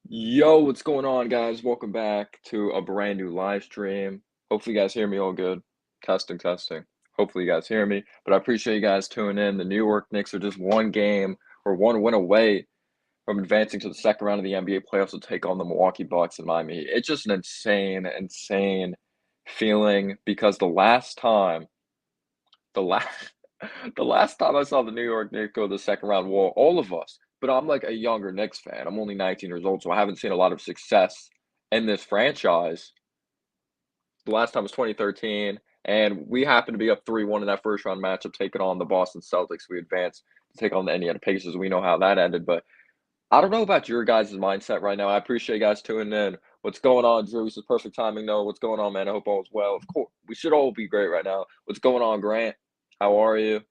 Yo, what's going on, guys? Welcome back to a brand new live stream. Hopefully, you guys hear me all good. Testing, testing. Hopefully, you guys hear me. But I appreciate you guys tuning in. The New York Knicks are just one game or one win away from advancing to the second round of the NBA playoffs to take on the Milwaukee Bucks and Miami Heat. It's just an insane feeling because the last, the last time I saw the New York Knicks go to the second round, well, all of us, but I'm like a younger Knicks fan. I'm only 19 years old, so I haven't seen a lot of success in this franchise. The last time was 2013, and we happened to be up 3-1 in that first round matchup, taking on the Boston Celtics. We advanced to take on the Indiana Pacers. We know how that ended, but I don't know about your guys' mindset right now. I appreciate you guys tuning in. What's going on, Drew? This is perfect timing, though. What's going on, man? I hope all is well. Of course, we should all be great right now. What's going on, Grant? How are you?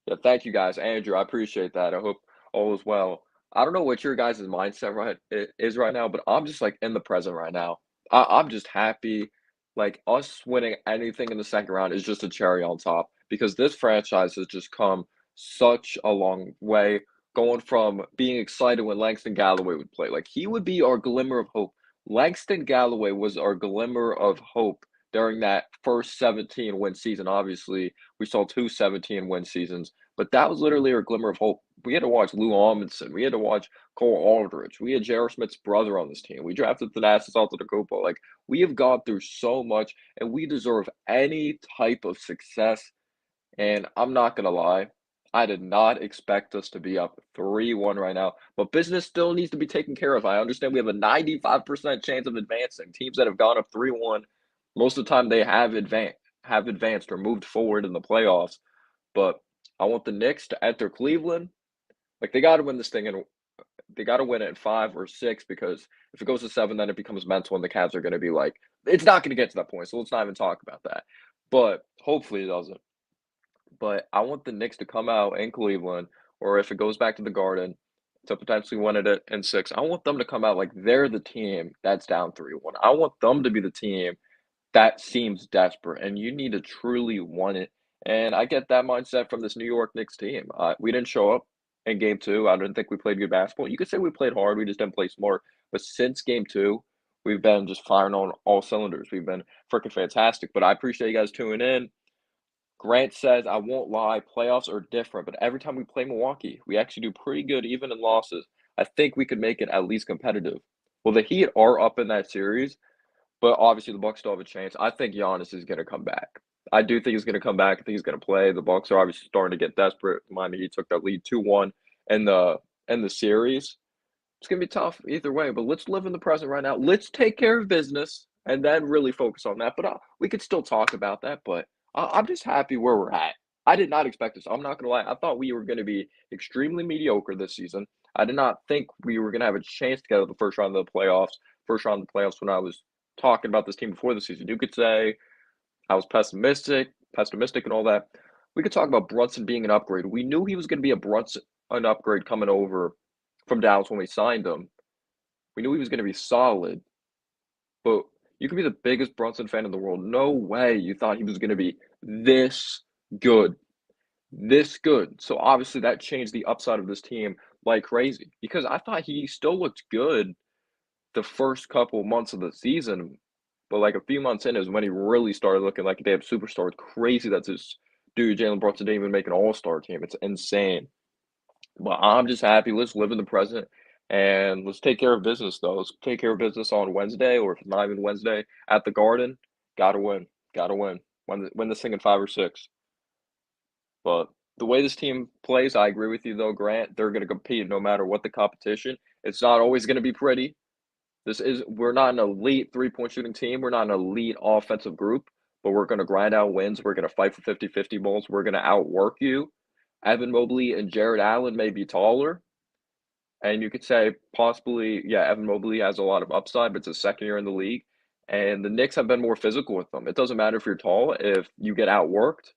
Yeah, thank you guys. Andrew, I appreciate that. I hope all is well. I don't know what your guys' mindset is right now, but I'm just like in the present right now. I'm just happy. Like us winning anything in the second round is just a cherry on top because this franchise has just come such a long way. Going from being excited when Langston Galloway would play, like he would be our glimmer of hope. Langston Galloway was our glimmer of hope during that first 17 win season. Obviously, we saw two 17 win seasons, but that was literally our glimmer of hope. We had to watch Lou Amundsen. We had to watch Cole Aldridge. We had J.R. Smith's brother on this team. We drafted Thanasis Antetokounmpo. Like, we have gone through so much, and we deserve any type of success. And I'm not gonna lie, I did not expect us to be up 3-1 right now, but business still needs to be taken care of. I understand we have a 95% chance of advancing. Teams that have gone up 3-1, most of the time they have advanced or moved forward in the playoffs. But I want the Knicks to enter Cleveland. Like they got to win this thing, and they got to win it in 5 or 6 because if it goes to 7, then it becomes mental, and the Cavs are going to be like, it's not going to get to that point. So let's not even talk about that. But hopefully it doesn't. But I want the Knicks to come out in Cleveland, or if it goes back to the Garden to potentially win it in 6. I want them to come out like they're the team that's down 3-1. I want them to be the team that seems desperate, and you need to truly want it. And I get that mindset from this New York Knicks team. We didn't show up in game 2. I didn't think we played good basketball. You could say we played hard, we just didn't play smart. But since game 2, we've been just firing on all cylinders. We've been freaking fantastic. But I appreciate you guys tuning in. Grant says, I won't lie, playoffs are different, but every time we play Milwaukee, we actually do pretty good even in losses. I think we could make it at least competitive. Well, the Heat are up in that series, but obviously the Bucks still have a chance. I think Giannis is going to come back. I do think he's going to come back. I think he's going to play. The Bucks are obviously starting to get desperate. Miami Heat took that lead 2-1 in the series. It's going to be tough either way, but let's live in the present right now. Let's take care of business and then really focus on that. But we could still talk about that, but I'm just happy where we're at. I did not expect this. I'm not going to lie. I thought we were going to be extremely mediocre this season. I did not think we were going to have a chance to get out the first round of the playoffs. First round of the playoffs when I was talking about this team before the season. You could say I was pessimistic and all that. We could talk about Brunson being an upgrade. We knew he was going to be an upgrade coming over from Dallas when we signed him. We knew he was going to be solid, but you could be the biggest Brunson fan in the world. No way you thought he was going to be this good, this good. So obviously that changed the upside of this team like crazy because I thought he still looked good the first couple months of the season, but like a few months in is when he really started looking like a damn superstar. It's crazy that this dude, Jalen Brunson, didn't even make an all-star team. It's insane. But I'm just happy. Let's live in the present and let's take care of business, though. Let's take care of business on Wednesday, or if it's not even Wednesday, at the Garden. Gotta win. Gotta win. Win this thing in 5 or 6. But the way this team plays, I agree with you, though, Grant. They're going to compete no matter what the competition. It's not always going to be pretty. We're not an elite three-point shooting team. We're not an elite offensive group, but we're going to grind out wins. We're going to fight for 50-50 balls. We're going to outwork you. Evan Mobley and Jared Allen may be taller, and you could say possibly, yeah, Evan Mobley has a lot of upside, but it's his second year in the league. And the Knicks have been more physical with them. It doesn't matter if you're tall, if you get outworked,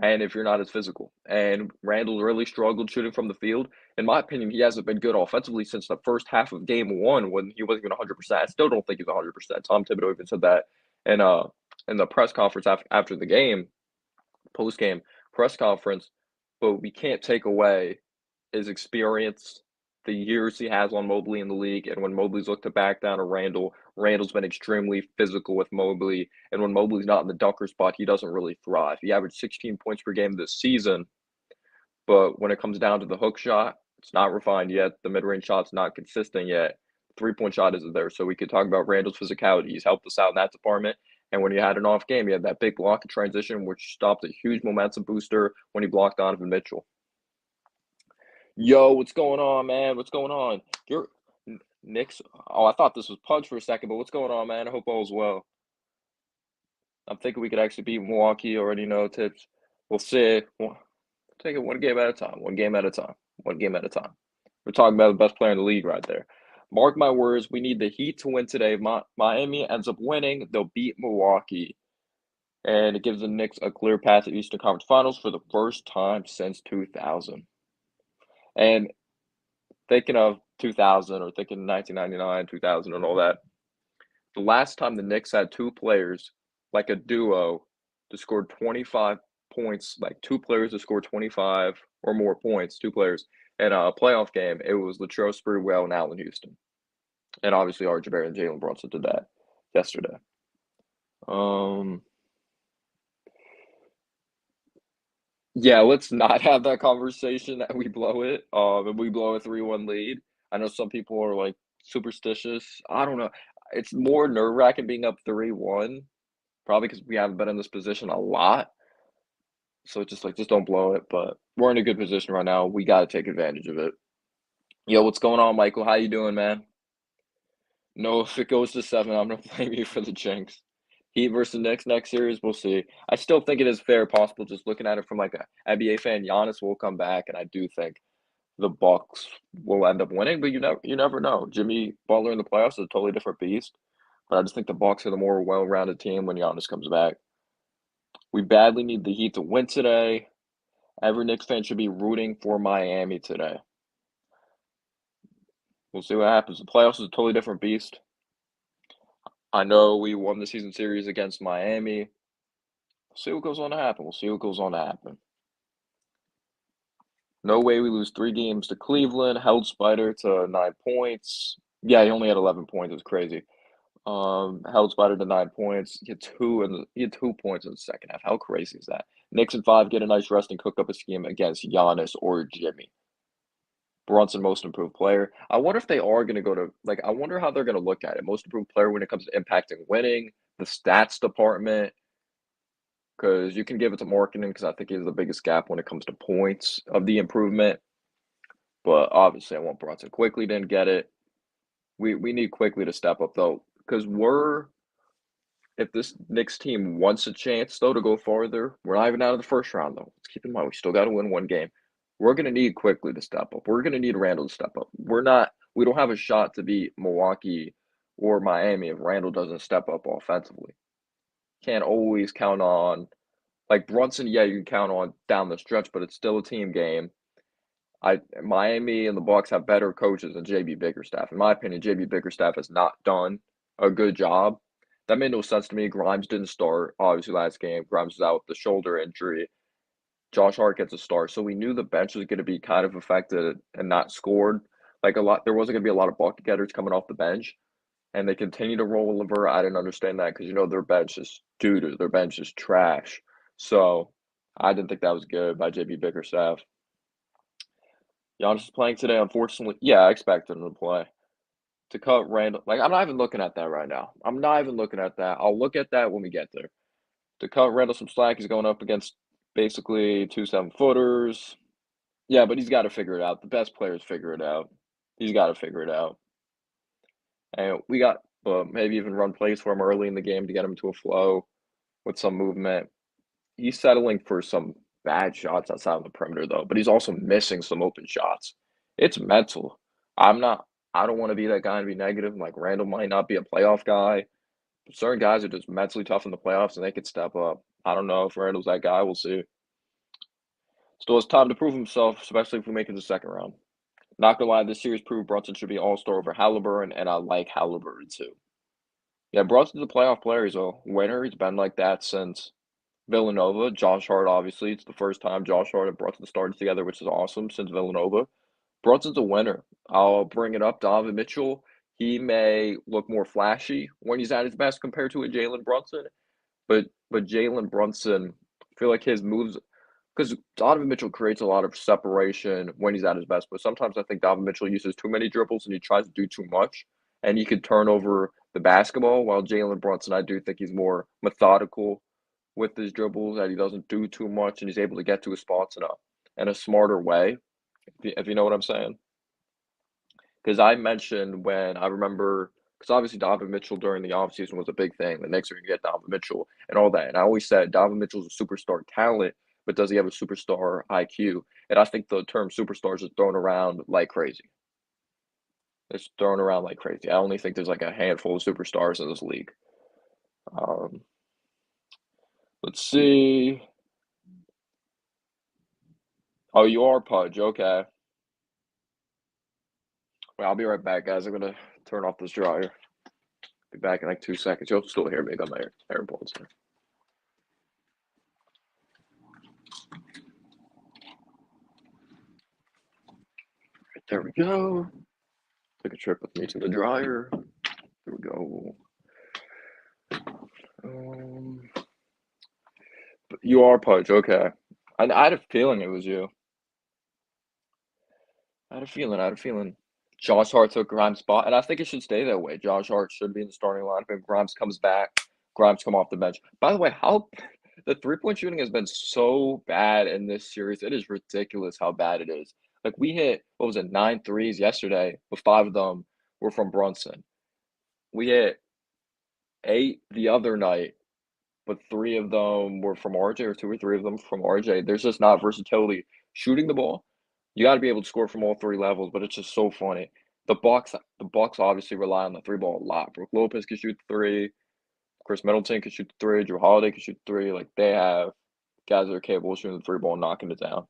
and if you're not as physical. And Randle really struggled shooting from the field. In my opinion, he hasn't been good offensively since the first half of game 1 when he wasn't even 100%. I still don't think he's 100%. Tom Thibodeau even said that in uh in the press conference after the game, post game press conference. But we can't take away his experience the years he has on Mobley in the league, and when Mobley's looked to back down to Randle, Randle's been extremely physical with Mobley, and when Mobley's not in the dunker spot, he doesn't really thrive. He averaged 16 points per game this season, but when it comes down to the hook shot, it's not refined yet. The mid-range shot's not consistent yet. Three-point shot isn't there. So we could talk about Randle's physicality. He's helped us out in that department. And when he had an off game, he had that big block in transition, which stopped a huge momentum booster when he blocked Donovan Mitchell. Yo, what's going on, man? What's going on? You're Knicks. Oh, I thought this was Punch for a second, but what's going on, man? I hope all's well. I'm thinking we could actually beat Milwaukee. Already know tips. We'll see. We'll take it one game at a time. One game at a time. One game at a time. We're talking about the best player in the league right there. Mark my words. We need the Heat to win today. Miami ends up winning. They'll beat Milwaukee, and it gives the Knicks a clear path to Eastern Conference Finals for the first time since 2000. And thinking of 2000 or thinking 1999, 2000, and all that, the last time the Knicks had two players, like a duo, to score 25 points, like two players to score 25 or more points, two players, in a playoff game, it was Latrell Sprewell and Allen Houston. And obviously RJ Barrett and Jalen Brunson did that yesterday. Um, yeah, let's not have that conversation that we blow it. And we blow a 3-1 lead. I know some people are like superstitious. I don't know. It's more nerve-wracking being up 3-1, probably because we haven't been in this position a lot. So it's just like, just don't blow it. But we're in a good position right now. We got to take advantage of it. Yo, what's going on, Michael? How you doing, man? No, if it goes to 7, I'm gonna blame you for the jinx. Heat versus Knicks next series, we'll see. I still think it is fair possible just looking at it from like a NBA fan. Giannis will come back, and I do think the Bucks will end up winning, but you never know. Jimmy Butler in the playoffs is a totally different beast. But I just think the Bucks are the more well-rounded team when Giannis comes back. We badly need the Heat to win today. Every Knicks fan should be rooting for Miami today. We'll see what happens. The playoffs is a totally different beast. I know we won the season series against Miami. We'll see what goes on to happen. We'll see what goes on to happen. No way we lose 3 games to Cleveland. Held Spider to 9 points. Yeah, he only had 11 points. It was crazy. Held Spider to 9 points. He had 2 points in the second half. How crazy is that? Knicks in 5 get a nice rest and cook up a scheme against Giannis or Jimmy. Brunson, most improved player. I wonder if they are going to go to, like, I wonder how they're going to look at it. Most improved player when it comes to impacting winning, the stats department, because you can give it to marketing because I think he's the biggest gap when it comes to points of the improvement. But obviously, I want Brunson. Quickly didn't get it. We need Quickly to step up, though, because if this Knicks team wants a chance, though, to go farther, we're not even out of the first round, though. Let's keep in mind, we still got to win one game. We're going to need Quickly to step up. We're going to need Randle to step up. We don't have a shot to beat Milwaukee or Miami if Randle doesn't step up offensively. Can't always count on, like Brunson, yeah, you can count on down the stretch, but it's still a team game. Miami and the Bucks have better coaches than JB Bickerstaff. In my opinion, JB Bickerstaff has not done a good job. That made no sense to me. Grimes didn't start, obviously, last game. Grimes was out with the shoulder injury. Josh Hart gets a start. So we knew the bench was going to be kind of affected and not scored. Like there wasn't going to be a lot of bucket getters coming off the bench. And they continue to roll Lever. I didn't understand that because, their bench is doo-doo. Their bench is trash. So I didn't think that was good by JB Bickerstaff. Giannis is playing today, unfortunately. Yeah, I expected him to play. To cut Randle, like, I'm not even looking at that right now. I'm not even looking at that. I'll look at that when we get there. To cut Randle some slack, he's going up against basically 2 7-footers. Yeah, but he's got to figure it out. The best players figure it out. He's got to figure it out. And we got maybe even run plays for him early in the game to get him to a flow with some movement. He's settling for some bad shots outside of the perimeter, though, but he's also missing some open shots. It's mental. I don't want to be that guy and be negative. Like, Randle might not be a playoff guy. But certain guys are just mentally tough in the playoffs, and they could step up. I don't know if Randle's that guy. We'll see. Still has time to prove himself, especially if we make it to the second round. Not gonna lie, this series proved Brunson should be all-star over Halliburton, and I like Halliburton too. Yeah, Brunson's a playoff player. He's a winner. He's been like that since Villanova. Josh Hart, obviously. It's the first time Josh Hart and Brunson started together, which is awesome, since Villanova. Brunson's a winner. I'll bring it up. Donovan Mitchell, he may look more flashy when he's at his best compared to a Jalen Brunson, but Jalen Brunson, I feel like his moves because Donovan Mitchell creates a lot of separation when he's at his best, but sometimes I think Donovan Mitchell uses too many dribbles and he tries to do too much, and he could turn over the basketball. While Jalen Brunson, I do think he's more methodical with his dribbles, that he doesn't do too much, and he's able to get to his spots in a smarter way. If you know what I'm saying? Because I mentioned when I remember, because obviously Donovan Mitchell during the offseason was a big thing. The Knicks are gonna get Donovan Mitchell and all that. And I always said Donovan Mitchell's a superstar talent, but does he have a superstar IQ? And I think the term superstars is thrown around like crazy. It's thrown around like crazy. I only think there's like a handful of superstars in this league. Um, let's see. Oh, you are Pudge. Okay. Well, I'll be right back, guys. I'm gonna turn off this dryer. Be back in like 2 seconds. You'll still hear me. I got my AirPods in. Right, there we go. Take a trip with me to the dryer. There we go. Um, you are Pudge. Okay. I had a feeling it was you. I had a feeling. I had a feeling. Josh Hart took Grimes' spot, and I think it should stay that way. Josh Hart should be in the starting lineup, and Grimes comes back. Grimes come off the bench. By the way, how the three-point shooting has been so bad in this series. It is ridiculous how bad it is. Like we hit, what was it, 9 threes yesterday, but 5 of them were from Brunson. We hit 8 the other night, but 3 of them were from RJ, or 2 or 3 of them from RJ. There's just not versatility. Shooting the ball, you got to be able to score from all 3 levels, but it's just so funny. The Bucks obviously rely on the three ball a lot. Brook Lopez can shoot three. Chris Middleton can shoot three. Drew Holiday can shoot three. Like they have guys that are capable of shooting the three ball and knocking it down.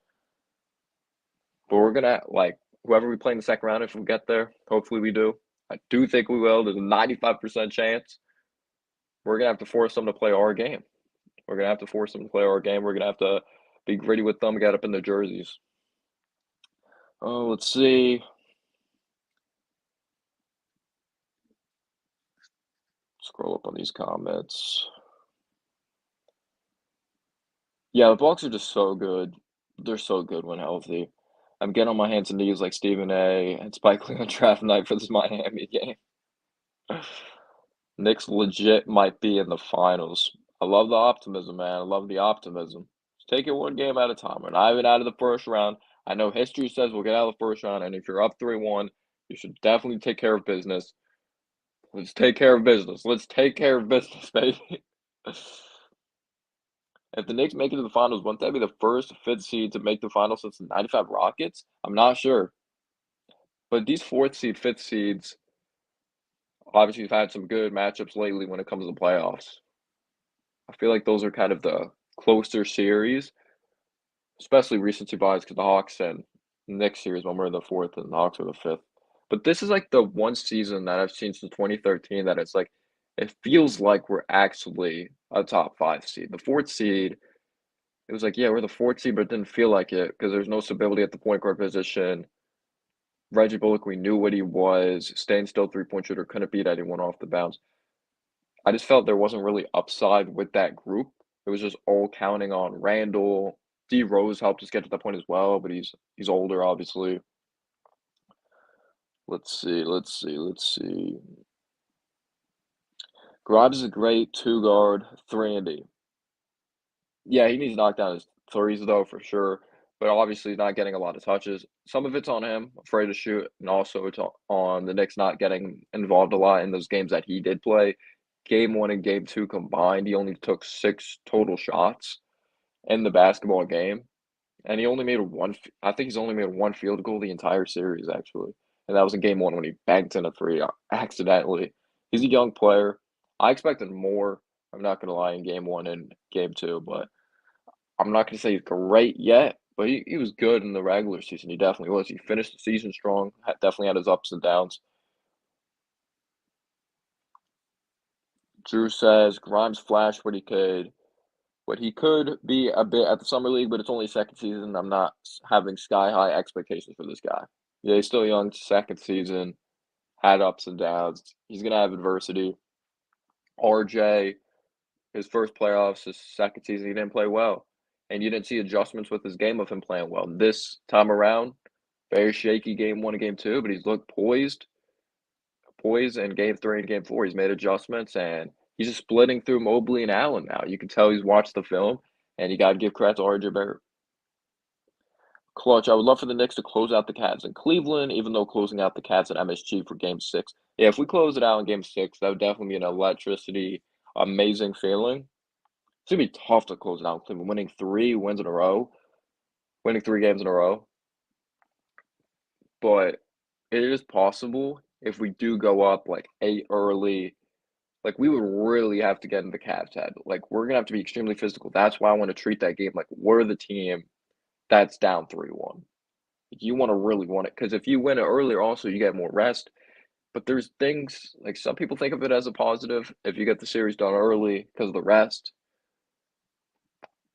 But we're gonna like whoever we play in the second round if we get there. Hopefully we do. I do think we will. There's a 95% chance. We're gonna have to force them to play our game. We're gonna have to force them to play our game. We're gonna have to be gritty with them, get up in their jerseys. Oh, let's see. Scroll up on these comments. Yeah, the Bucks are just so good. They're so good when healthy. I'm getting on my hands and knees like Stephen A. and Spike Lee on draft night for this Miami game. Knicks legit might be in the finals. I love the optimism, man. I love the optimism. Just take it one game at a time. We're not even out of the first round. I know history says we'll get out of the first round, and if you're up 3-1, you should definitely take care of business. Let's take care of business. Let's take care of business, baby. If the Knicks make it to the finals, wouldn't that be the first fifth seed to make the finals since the '95 Rockets? I'm not sure. But these fourth seed, fifth seeds, obviously have had some good matchups lately when it comes to the playoffs. I feel like those are kind of the closer series, especially recency bias because the Hawks and Knicks series when we're in the fourth and the Hawks are the fifth. But this is like the one season that I've seen since 2013 that it's like it feels like we're actually a top five seed. The fourth seed, it was like, yeah, we're the fourth seed, but it didn't feel like it because there's no stability at the point guard position. Reggie Bullock, we knew what he was. Staying still, three-point shooter, couldn't beat anyone off the bounce. I just felt there wasn't really upside with that group. It was just all counting on Randle. D Rose helped us get to that point as well, but he's older, obviously. Let's see. Grimes is a great two guard, 3-and-D. Yeah, he needs to knock down his threes though for sure, but obviously not getting a lot of touches. Some of it's on him, afraid to shoot, and also it's on the Knicks not getting involved a lot in those games that he did play. Game 1 and game 2 combined, he only took 6 total shots in the basketball game, and he only made I think he's only made one field goal the entire series actually, and that was in game 1 when he banked in a three accidentally. He's a young player. I expected more. I'm not gonna lie in game 1 and game 2, but I'm not gonna say he's great yet, but he was good in the regular season. He definitely was. He finished the season strong. Definitely had his ups and downs. Drew says Grimes flashed what he could be a bit at the summer league, but it's only second season. I'm not having sky high expectations for this guy. Yeah, he's still young, second season, had ups and downs. He's gonna have adversity. RJ, his first playoffs, his second season, he didn't play well. And you didn't see adjustments with his game of him playing well. This time around, very shaky game one and game two, but he's looked poised in game three and game four. He's made adjustments and he's just splitting through Mobley and Allen now. You can tell he's watched the film, and you got to give credit to RJ Barrett. Clutch. I would love for the Knicks to close out the Cavs in Cleveland, even though closing out the Cavs at MSG for Game 6. Yeah, if we close it out in Game 6, that would definitely be an electricity, amazing feeling. It's gonna be tough to close it out in Cleveland. Winning 3 wins in a row, winning 3 games in a row, but it is possible if we do go up like 8 early. Like, we would really have to get in the Cavs' head. Like, we're gonna have to be extremely physical. That's why I want to treat that game like we're the team that's down 3-1. You want to really want it because if you win it earlier, also you get more rest. But there's things like some people think of it as a positive if you get the series done early because of the rest.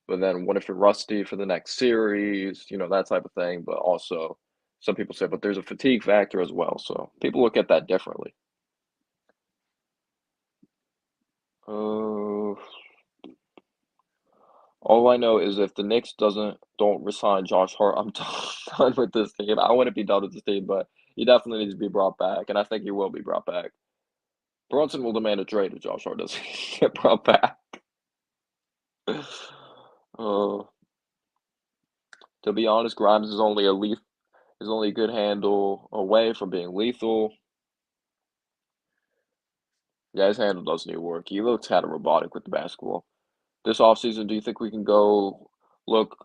But then what if you're rusty for the next series? That type of thing. But also, some people say, but there's a fatigue factor as well. So people look at that differently. Uh, all I know is if the Knicks don't resign Josh Hart, I'm done with this team. I wouldn't be done with this team, but he definitely needs to be brought back, and I think he will be brought back. Brunson will demand a trade if Josh Hart doesn't get brought back. Uh, to be honest, Grimes is only a good handle away from being lethal. Yeah, his handle does need work. He looks kind of robotic with the basketball. This offseason, do you think we can go look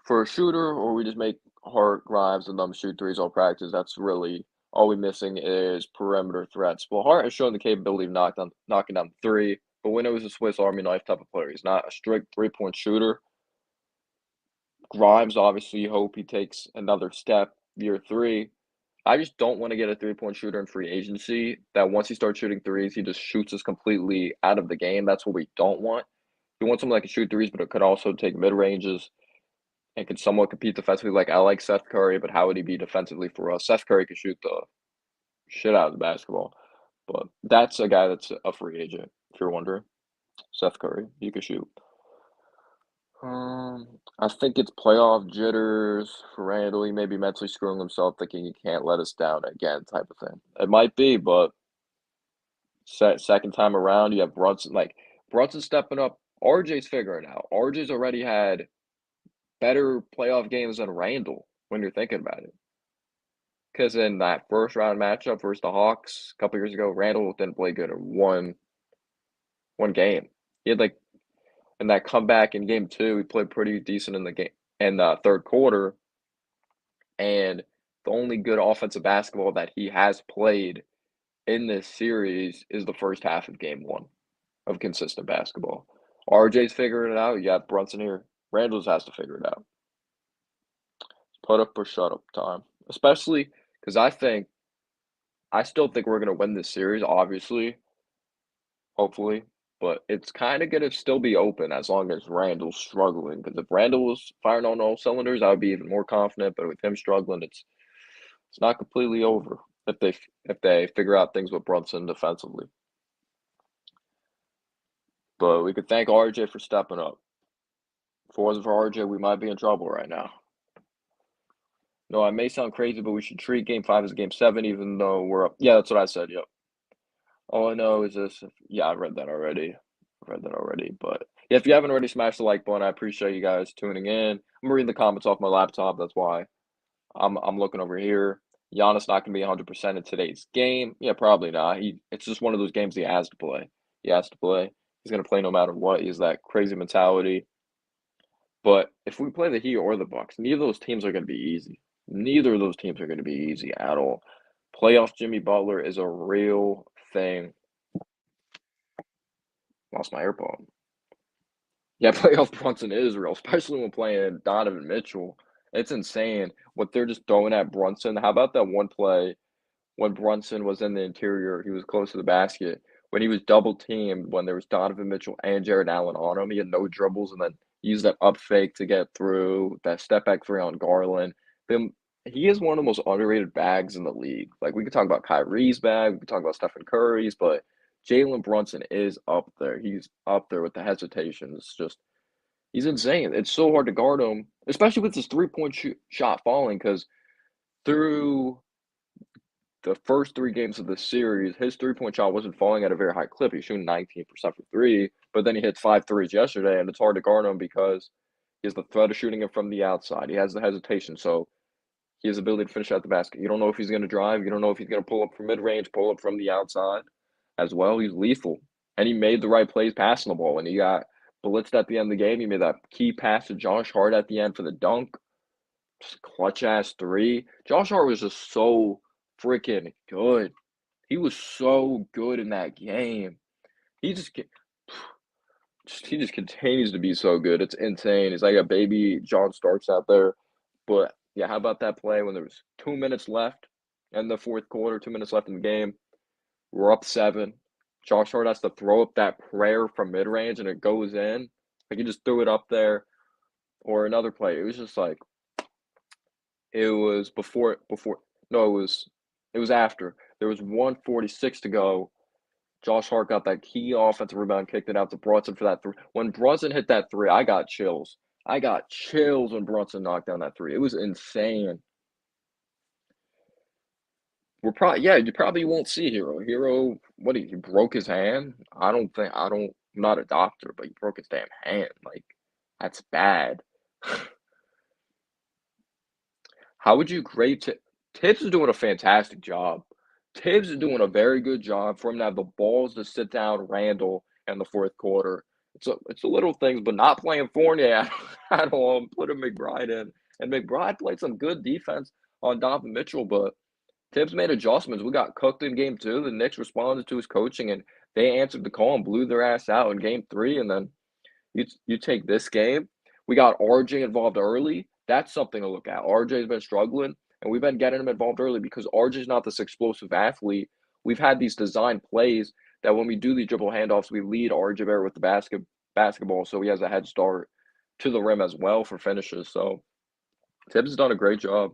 for a shooter, or we just make Hart, Grimes, and them shoot threes all practice? That's really all we're missing is perimeter threats. Well, Hart has shown the capability of knocking down three, but we know he's a Swiss Army knife type of player. He's not a strict 3-point shooter. Grimes, obviously, you hope he takes another step year three. I just don't want to get a 3-point shooter in free agency that once he starts shooting threes, he just shoots us completely out of the game. That's what we don't want. We want someone that can shoot threes, but it could also take mid ranges and can somewhat compete defensively. Like I like Seth Curry, but how would he be defensively for us? Seth Curry could shoot the shit out of the basketball, but that's a guy that's a free agent. If you're wondering, Seth Curry, he could shoot. I think it's playoff jitters for Randle. He may be mentally screwing himself, thinking he can't let us down again, type of thing. It might be, but second time around, you have Brunson. Like Brunson stepping up. RJ's figuring it out. RJ's already had better playoff games than Randle when you're thinking about it. Because in that first round matchup versus the Hawks a couple years ago, Randle didn't play good in one game. He had like in that comeback in game two, he played pretty decent in the game in the third quarter. And the only good offensive basketball that he has played in this series is the first half of game one of consistent basketball. RJ's figuring it out. You got Brunson here. Randall's has to figure it out. Put up or shut up time. Especially because I still think we're going to win this series, obviously, hopefully. But it's kind of going to still be open as long as Randall's struggling. Because if Randall was firing on all cylinders, I would be even more confident. But with him struggling, it's not completely over if they figure out things with Brunson defensively. But we could thank RJ for stepping up. If it wasn't for RJ, we might be in trouble right now. No, I may sound crazy, but we should treat Game 5 as Game 7, even though we're up. Yeah, that's what I said. Yep. All I know is this. Yeah, I read that already. I read that already. But yeah, if you haven't already smashed the like button, I appreciate you guys tuning in. I'm reading the comments off my laptop. That's why I'm looking over here. Giannis not going to be 100% in today's game. Yeah, probably not. It's just one of those games he has to play. He has to play. He's going to play no matter what. He has that crazy mentality. But if we play the Heat or the Bucks, neither of those teams are going to be easy. Neither of those teams are going to be easy at all. Playoff Jimmy Butler is a real thing. Lost my AirPod. Yeah, playoff Brunson is real, especially when playing Donovan Mitchell. It's insane what they're just throwing at Brunson. How about that one play when Brunson was in the interior? He was close to the basket. When he was double teamed, when there was Donovan Mitchell and Jared Allen on him, he had no dribbles and then used that up fake to get through that step back three on Garland. Then he is one of the most underrated bags in the league. Like, we could talk about Kyrie's bag, we could talk about Stephen Curry's, but Jalen Brunson is up there. He's up there with the hesitation. It's just he's insane. It's so hard to guard him, especially with his three-point shot falling. Because through the first 3 games of the series, his three-point shot wasn't falling at a very high clip. He's shooting 19% for 3, but then he hit 5 threes yesterday, and it's hard to guard him because he has the threat of shooting it from the outside. He has the hesitation, so he has the ability to finish at the basket. You don't know if he's gonna drive, you don't know if he's gonna pull up from mid-range, pull up from the outside as well. He's lethal, and he made the right plays passing the ball, and he got blitzed at the end of the game. He made that key pass to Josh Hart at the end for the dunk. Just clutch ass 3. Josh Hart was just so freaking good. He was so good in that game. He just he just continues to be so good. It's insane. He's like a baby John Starks out there. But yeah, how about that play when there was 2 minutes left in the fourth quarter, 2 minutes left in the game? We're up 7. Josh Hart has to throw up that prayer from mid range and it goes in. Like he just threw it up there. Or another play. It was just like it was before no, it was after. There was 1:46 to go. Josh Hart got that key offensive rebound, kicked it out to Brunson for that 3. When Brunson hit that 3, I got chills. I got chills when Brunson knocked down that 3. It was insane. You probably won't see Hero. Hero, what he broke his hand? I'm not a doctor, but he broke his damn hand. Like, that's bad. How would you grade Tibbs is doing a fantastic job. Tibbs is doing a very good job for him to have the balls to sit down Randle in the fourth quarter. It's a little things, but not playing Fournier at all and putting McBride in. And McBride played some good defense on Donovan Mitchell, but Tibbs made adjustments. We got cooked in game 2. The Knicks responded to his coaching, and they answered the call and blew their ass out in game 3. And then you take this game. We got RJ involved early. That's something to look at. RJ's been struggling, and we've been getting him involved early because RJ's not this explosive athlete. We've had these design plays that when we do the dribble handoffs, we lead RJ Barrett with the basketball, so he has a head start to the rim as well for finishes. So Tibbs has done a great job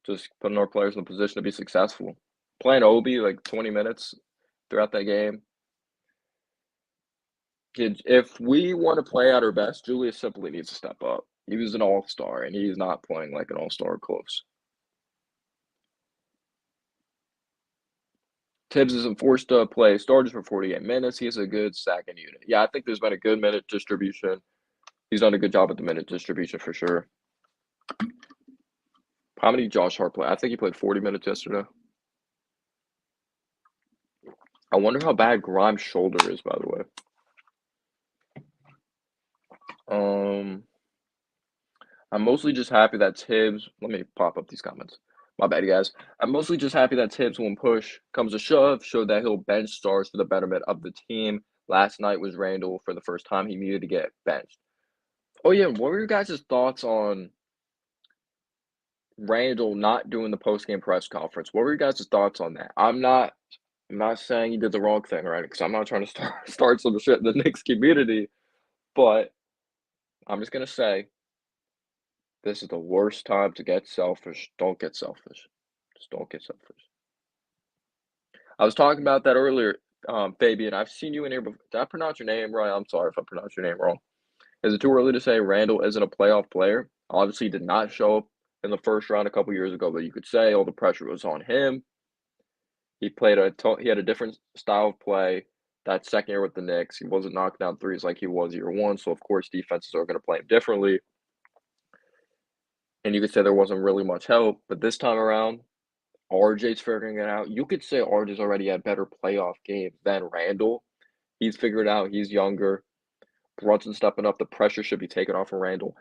just putting our players in a position to be successful. Playing Obi like 20 minutes throughout that game. If we want to play at our best, Julius simply needs to step up. He was an all-star, and he's not playing like an all-star close. Tibbs isn't forced to play starters for 48 minutes. He has a good second unit. Yeah, I think there's been a good minute distribution. He's done a good job at the minute distribution for sure. How many Josh Hart play? I think he played 40 minutes yesterday. I wonder how bad Grimes' shoulder is, by the way. I'm mostly just happy that Tibbs. Let me pop up these comments. My bad, guys. I'm mostly just happy that Tibbs, when push comes to shove, showed that he'll bench stars for the betterment of the team. Last night was Randle for the first time he needed to get benched. Oh yeah, what were your guys' thoughts on Randle not doing the post-game press conference? What were your guys' thoughts on that? I'm not saying he did the wrong thing, right? Because I'm not trying to start some shit in the Knicks community, but I'm just gonna say this is the worst time to get selfish. Don't get selfish. Just don't get selfish. I was talking about that earlier, Fabian. I've seen you in here before. Did I pronounce your name right? I'm sorry if I pronounced your name wrong. Is it too early to say Randle isn't a playoff player? Obviously, he did not show up in the first round a couple years ago, but you could say all the pressure was on him. He had a different style of play that second year with the Knicks. He wasn't knocking down threes like he was year 1, so of course defenses are going to play him differently. And you could say there wasn't really much help, but this time around, RJ's figuring it out. You could say RJ's already had better playoff games than Randle. He's figured it out. He's younger. Brunson stepping up. The pressure should be taken off of Randle.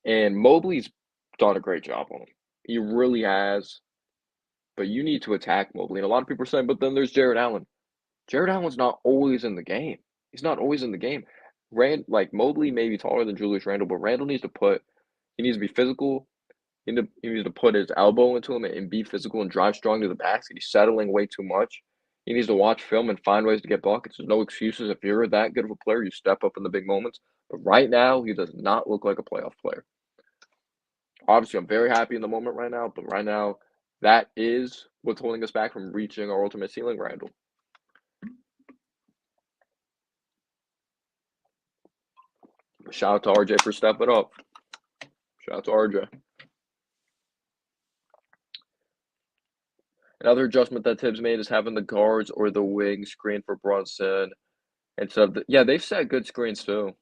And Mobley's done a great job on him. He really has. But you need to attack Mobley. And a lot of people are saying, but then there's Jared Allen. Jared Allen's not always in the game. He's not always in the game. Mobley may be taller than Julius Randle, but Randle needs to be physical. He needs to put his elbow into him and be physical and drive strong to the basket. He's settling way too much. He needs to watch film and find ways to get buckets. There's no excuses. If you're that good of a player, you step up in the big moments. But right now, he does not look like a playoff player. Obviously, I'm very happy in the moment right now, but right now, that is what's holding us back from reaching our ultimate ceiling, Randle. Shout out to RJ for stepping up. Shout out to RJ. Another adjustment that Tibbs made is having the guards or the wing screen for Brunson instead of yeah, they've set good screens too.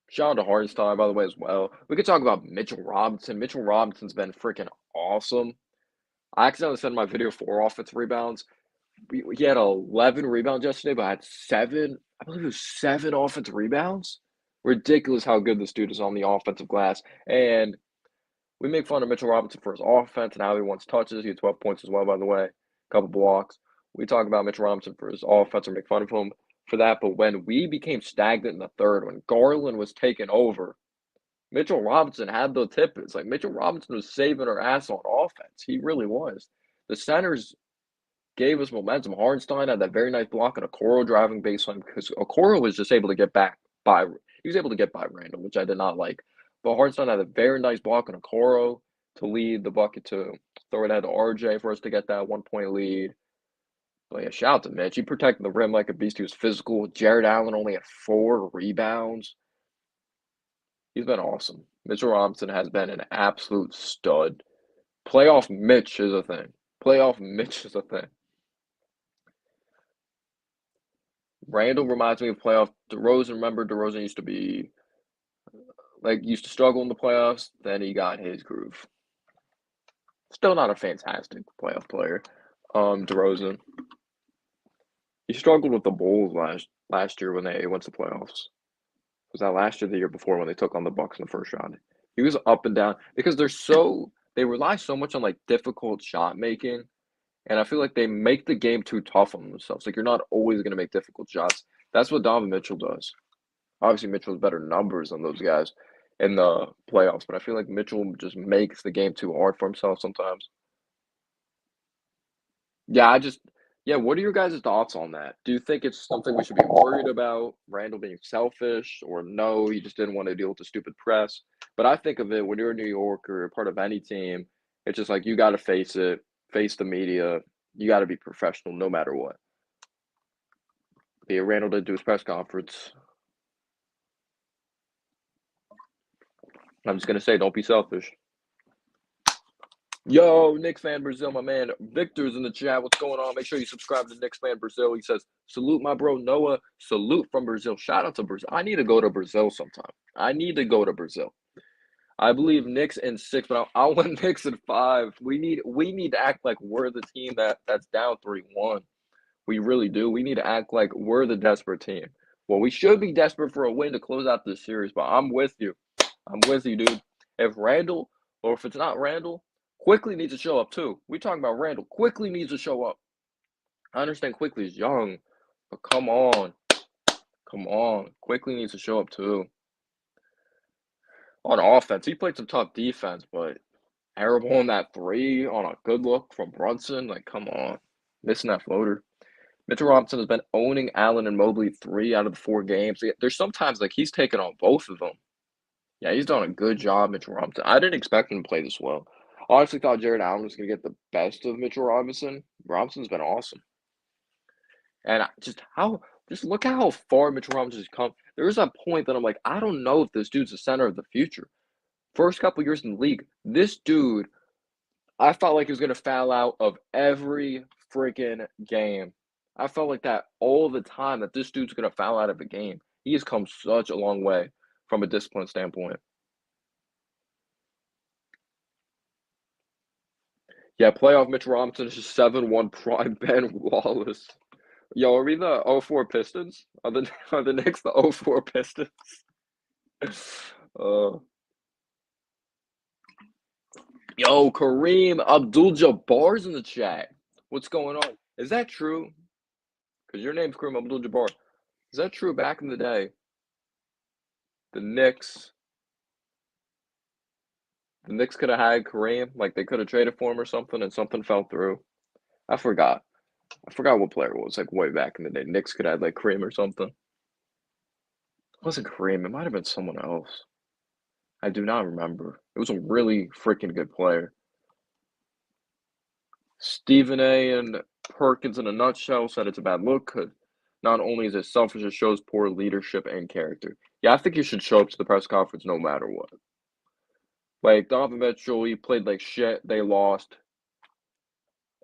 Shout out to Hardenstein, by the way, as well. We could talk about Mitchell Robinson. Mitchell Robinson's been freaking awesome. I accidentally sent my video 4 offensive rebounds. He had 11 rebounds yesterday, but I had 7, I believe it was 7 offensive rebounds. Ridiculous how good this dude is on the offensive glass. And we make fun of Mitchell Robinson for his offense and how he wants touches. He had 12 points as well, by the way, a couple blocks. We talk about Mitchell Robinson for his offense or make fun of him for that. But when we became stagnant in the third, when Garland was taking over, Mitchell Robinson had the tippets. Like Mitchell Robinson was saving our ass on offense. He really was. The centers gave us momentum. Hardenstein had that very nice block and Okoro driving baseline because Okoro was just able to get back by he was able to get by Randle, which I did not like. But Hardenstein had a very nice block on Okoro to lead the bucket to throw it ahead to RJ for us to get that 1 point lead. But yeah, shout out to Mitch. He protected the rim like a beast. He was physical. Jared Allen only had 4 rebounds. He's been awesome. Mitchell Robinson has been an absolute stud. Playoff Mitch is a thing. Playoff Mitch is a thing. Randle reminds me of playoff DeRozan. Remember, DeRozan used to struggle in the playoffs. Then he got his groove. Still not a fantastic playoff player. DeRozan. He struggled with the Bulls last year when they went to the playoffs. Was that last year, or the year before when they took on the Bucks in the first round? He was up and down because they rely so much on like difficult shot making, and I feel like they make the game too tough on themselves. Like you're not always going to make difficult shots. That's what Donovan Mitchell does. Obviously, Mitchell has better numbers than those guys in the playoffs, but I feel like Mitchell just makes the game too hard for himself sometimes. Yeah, yeah, what are your guys' thoughts on that? Do you think it's something we should be worried about, Randall being selfish, or no, he just didn't want to deal with the stupid press? But I think of it when you're in New York or a part of any team, it's just like you got to face it, face the media. You got to be professional no matter what. Yeah, Randall did do his press conference. I'm just gonna say, don't be selfish. Yo, Knicks fan Brazil, my man Victor's in the chat. What's going on? Make sure you subscribe to Knicks fan Brazil. He says, salute my bro Noah. Salute from Brazil. Shout out to Brazil. I need to go to Brazil sometime. I need to go to Brazil. I believe Knicks in 6, but I'll win Knicks in 5. We need to act like we're the team that's down 3-1. We really do. We need to act like we're the desperate team. Well, we should be desperate for a win to close out this series, but I'm with you. I'm with you, dude. If Randall, or if it's not Randall, Quickly needs to show up too. We talking about Randall. Quickly needs to show up. I understand Quickly is young, but come on. Come on. Quickly needs to show up too. On offense, he played some tough defense, but terrible on that 3 on a good look from Brunson. Like, come on. Missing that floater. Mitchell Robinson has been owning Allen and Mobley 3 out of the 4 games. There's sometimes like he's taken on both of them. Yeah, he's done a good job, Mitchell Robinson. I didn't expect him to play this well. I honestly thought Jared Allen was going to get the best of Mitchell Robinson. Robinson's been awesome. And just look at how far Mitchell Robinson has come. There was a point that I'm like, I don't know if this dude's the center of the future. First couple years in the league, this dude, I felt like he was going to foul out of every freaking game. I felt like that all the time that this dude's going to foul out of a game. He has come such a long way from a discipline standpoint. Yeah, playoff Mitch Robinson is just 7-1 prime Ben Wallace. Yo, are we the 04 Pistons? Are the Knicks the 04 Pistons? Uh, yo, Kareem Abdul-Jabbar's in the chat. What's going on? Is that true? Because your name's Kareem Abdul-Jabbar. Is that true back in the day? The Knicks could have had Kareem, like they could have traded for him or something, and something fell through. I forgot. I forgot what player it was, like way back in the day. Knicks could have had like Kareem or something. It wasn't Kareem. It might have been someone else. I do not remember. It was a really freaking good player. Stephen A. and Perkins, in a nutshell, said it's a bad look 'cause not only is it selfish, it shows poor leadership and character. Yeah, I think he should show up to the press conference no matter what. Like, Donovan Mitchell, he played like shit, they lost.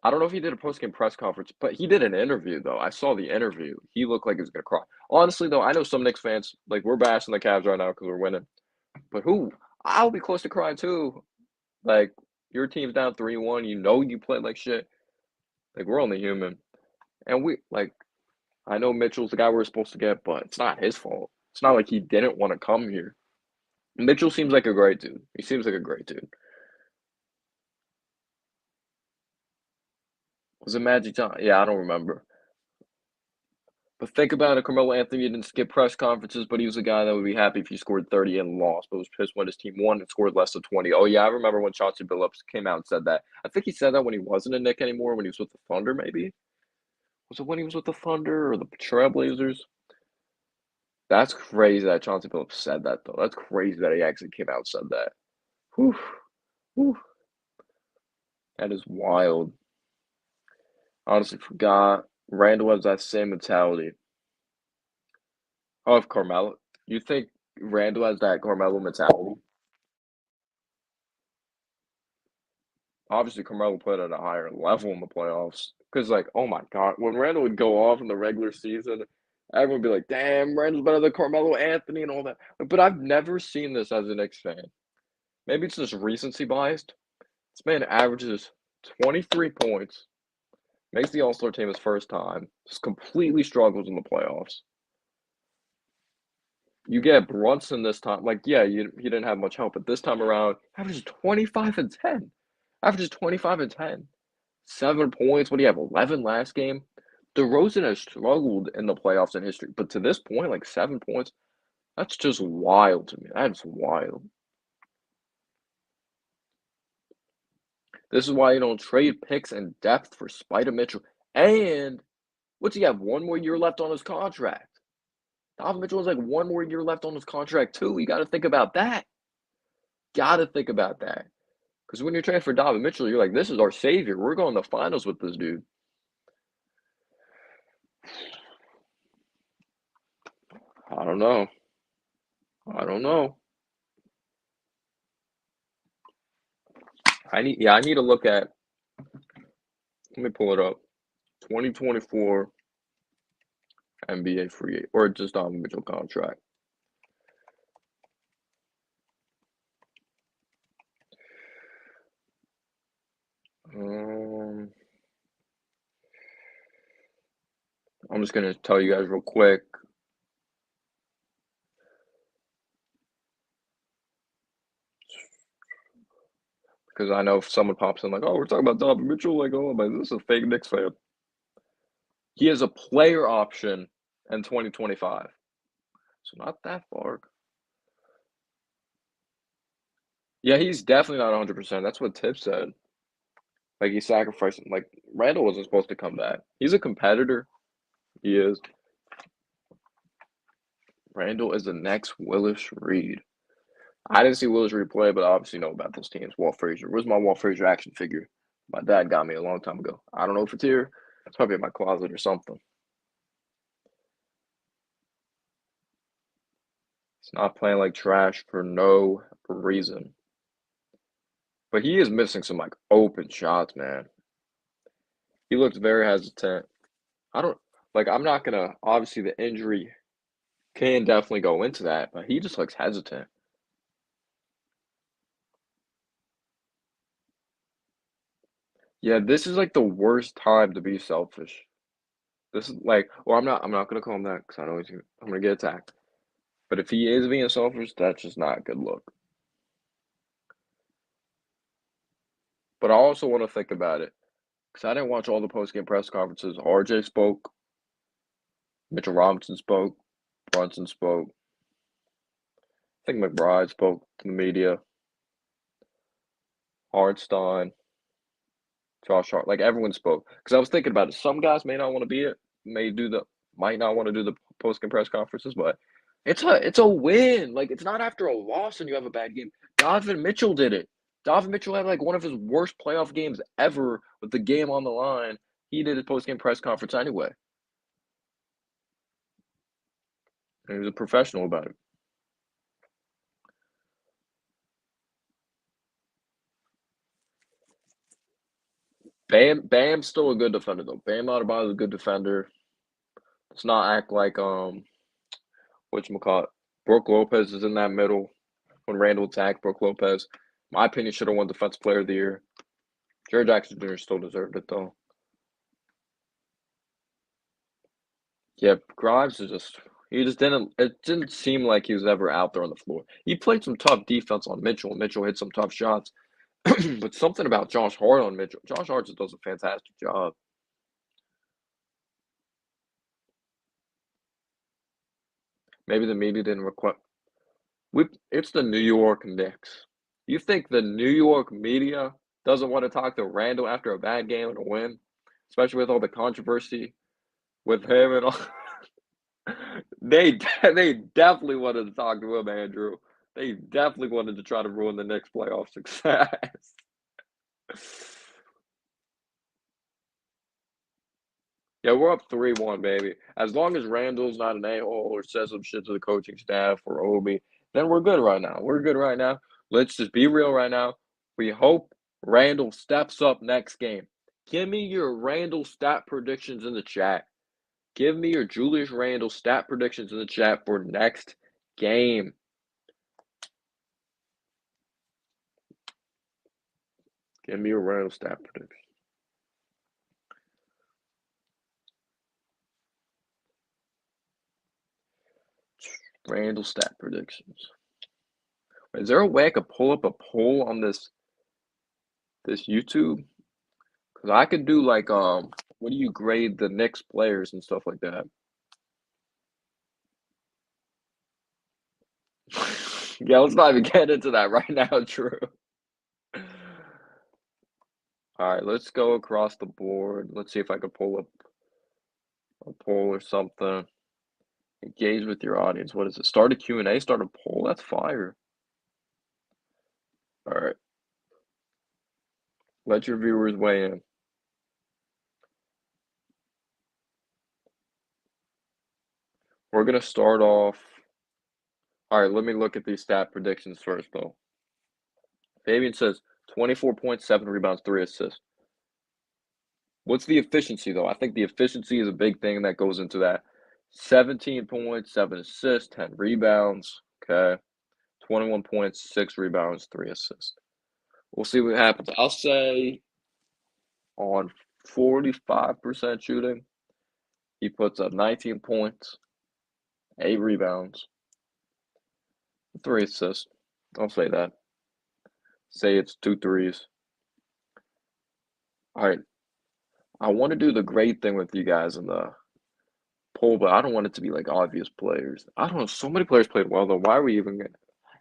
I don't know if he did a post-game press conference, but he did an interview, though. I saw the interview. He looked like he was gonna cry. Honestly, though, I know some Knicks fans, like, we're bashing the Cavs right now because 'cause we're winning, but who I'll be close to crying too. Like, your team's down 3-1, you know you played like shit. Like, we're only human. And I know Mitchell's the guy we're supposed to get, but it's not his fault. It's not like he didn't wanna come here. Mitchell seems like a great dude. He seems like a great dude. Was it Magic Johnson? Yeah, I don't remember. But think about it, Carmelo Anthony didn't skip press conferences, but he was a guy that would be happy if he scored 30 and lost, but was pissed when his team won and scored less than 20. Oh, yeah, I remember when Chauncey Billups came out and said that. I think he said that when he wasn't a Knick anymore, when he was with the Thunder, maybe? Was it when he was with the Thunder or the Trailblazers? That's crazy that Chauncey Billups said that, though. That's crazy that he actually came out and said that. Whew, whew. That is wild. Honestly forgot. Randle has that same mentality. Oh, if Carmelo. You think Randle has that Carmelo mentality? Obviously, Carmelo played at a higher level in the playoffs. Because, like, oh my God, when Randle would go off in the regular season, everyone would be like, damn, Randle's better than Carmelo Anthony and all that. But I've never seen this as a Knicks fan. Maybe it's just recency biased. This man averages 23 points, makes the All Star team his first time, just completely struggles in the playoffs. You get Brunson this time. Like, yeah, he didn't have much help, but this time around, averages 25 and 10. Averages 25 and 10. 7 points. What do you have? 11 last game. DeRozan has struggled in the playoffs in history, but to this point, like 7 points, that's just wild to me. That's wild. This is why you don't trade picks and depth for Spider Mitchell. And what's he have? 1 more year left on his contract. Donovan Mitchell has like 1 more year left on his contract too. You got to think about that. Got to think about that. Because when you're trading for Donovan Mitchell, you're like, this is our savior. We're going to the finals with this dude. I don't know. I don't know. I need to look at. Let me pull it up. 2024 NBA free or just Donovan Mitchell contract. Um, I'm just gonna tell you guys real quick. Because I know if someone pops in like, oh, we're talking about Donovan Mitchell, like, oh, but this is a fake Knicks fan. He has a player option in 2025. So not that far. Yeah, he's definitely not 100%. That's what Tip said. Like he's sacrificing. Like Randle wasn't supposed to come back. He's a competitor. He is. Randle is the next Willis Reed. I didn't see Willis Reed play, but I obviously know about this team. Walt Frazier. Where's my Walt Frazier action figure? My dad got me a long time ago. I don't know if it's here. It's probably in my closet or something. It's not playing like trash for no reason. But he is missing some like open shots, man. He looks very hesitant. I don't I'm not gonna obviously the injury can definitely go into that, but he just looks hesitant. Yeah, this is like the worst time to be selfish. This is like, well, I'm not gonna call him that because I know I'm gonna get attacked. But if he is being selfish, that's just not a good look. But I also want to think about it because I didn't watch all the post game press conferences. RJ spoke, Mitchell Robinson spoke, Brunson spoke. I think McBride spoke to the media. Hartstein, Josh Hart, like everyone spoke. Because I was thinking about it. Some guys may not want to be it, might not want to do the post game press conferences, but It's a win. Like, it's not after a loss and you have a bad game. Donovan Mitchell did it. Donovan Mitchell had, like, one of his worst playoff games ever with the game on the line. He did his post-game press conference anyway, and he was a professional about it. Bam's still a good defender, though. Bam Adebayo's a good defender. Let's not act like, whatchamacallit, Brook Lopez is in that middle when Randle attacked Brook Lopez. My opinion, should have won Defensive Player of the Year. Jared Jackson Jr. still deserved it, though. Yeah, Grimes is just he just didn't it didn't seem like he was ever out there on the floor. He played some tough defense on Mitchell, and Mitchell hit some tough shots. But something about Josh Hart on Mitchell. Josh Hart just does a fantastic job. Maybe the media didn't request it's the New York Knicks. You think the New York media doesn't want to talk to Randle after a bad game and a win? Especially with all the controversy with him and all. They definitely wanted to talk to him, Andrew. They definitely wanted to try to ruin the Knicks' playoff success. Yeah, we're up 3-1, baby. As long as Randall's not an a-hole or says some shit to the coaching staff or Obi, then we're good right now. We're good right now. Let's just be real right now. We hope Randall steps up next game. Give me your Randall stat predictions in the chat. Give me your Julius Randle stat predictions in the chat for next game. Give me your Randle stat predictions. Randle stat predictions. Is there a way I could pull up a poll on this YouTube? Because I could do like what do you grade the Knicks players and stuff like that? Yeah, let's not even get into that right now, Drew. All right, let's go across the board. Let's see if I could pull up a poll or something. Engage with your audience. What is it? Start a Q&A, start a poll. That's fire. All right. Let your viewers weigh in. We're going to start off. All right, let me look at these stat predictions first, though. Fabian says 24.7 rebounds, 3 assists. What's the efficiency, though? I think the efficiency is a big thing that goes into that. 17 points, 7 assists, 10 rebounds. Okay. 21 points, 6 rebounds, 3 assists. We'll see what happens. I'll say on 45% shooting, he puts up 19 points, 8 rebounds, 3 assists. I'll say that. Say it's 2 threes. All right. I want to do the great thing with you guys in the poll, but I don't want it to be like obvious players. I don't know. So many players played well, though. Why are we even getting.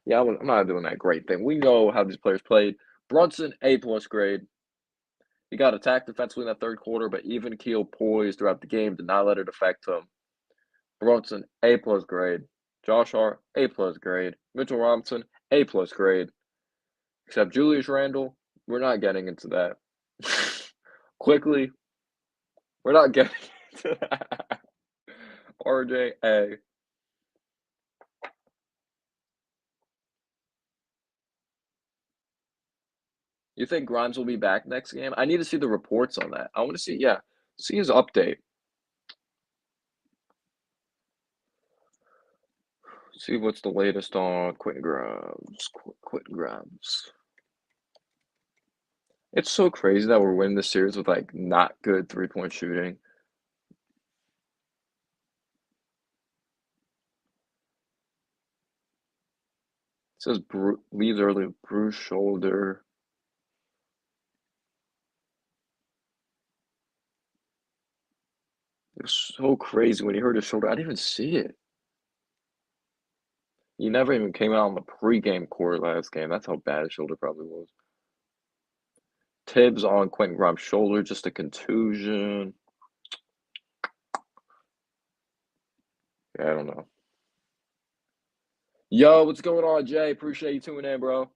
Yeah, I'm not doing that great thing. We know how these players played. Brunson, A+ grade. He got attacked defensively in that third quarter, but even keel poised throughout the game, did not let it affect him. Brunson, A+ grade. Josh Hart, A+ grade. Mitchell Robinson, A+ grade. Except Julius Randle, we're not getting into that. Quickly, we're not getting into that. RJ, A. You think Grimes will be back next game? I need to see the reports on that. I want to see, yeah, see his update. See what's the latest on Quentin Grimes. Quentin Grimes. It's so crazy that we're winning this series with like not good 3-point shooting. It says leaves early, bruised shoulder. It was so crazy when he hurt his shoulder. I didn't even see it. He never even came out on the pregame court last game. That's how bad his shoulder probably was. Tibbs on Quentin Grimes' shoulder, just a contusion. Yeah, I don't know. Yo, what's going on, Jay? Appreciate you tuning in, bro.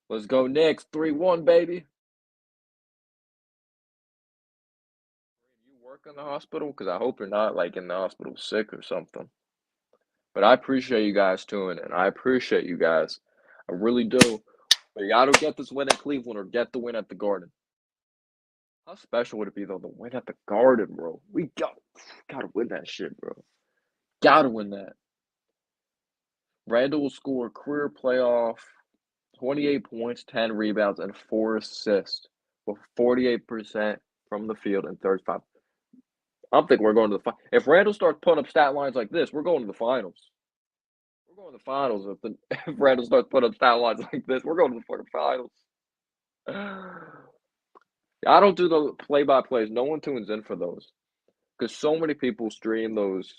Let's go Knicks. 3-1, baby. You work in the hospital? Because I hope you're not, like, in the hospital sick or something. But I appreciate you guys tuning in. I appreciate you guys. I really do. But you got to get this win at Cleveland or get the win at the Garden. How special would it be, though, the win at the Garden, bro? We gotta win that shit, bro. Gotta win that. Randle will score career playoff 28 points, 10 rebounds, and 4 assists with 48% from the field and 35. I'm thinking we're going to the final. If Randle starts putting up stat lines like this, we're going to the finals. We're going to the finals if Randle starts putting up stat lines like this. We're going to the fucking finals. I don't do the play-by-plays. No one tunes in for those because so many people stream those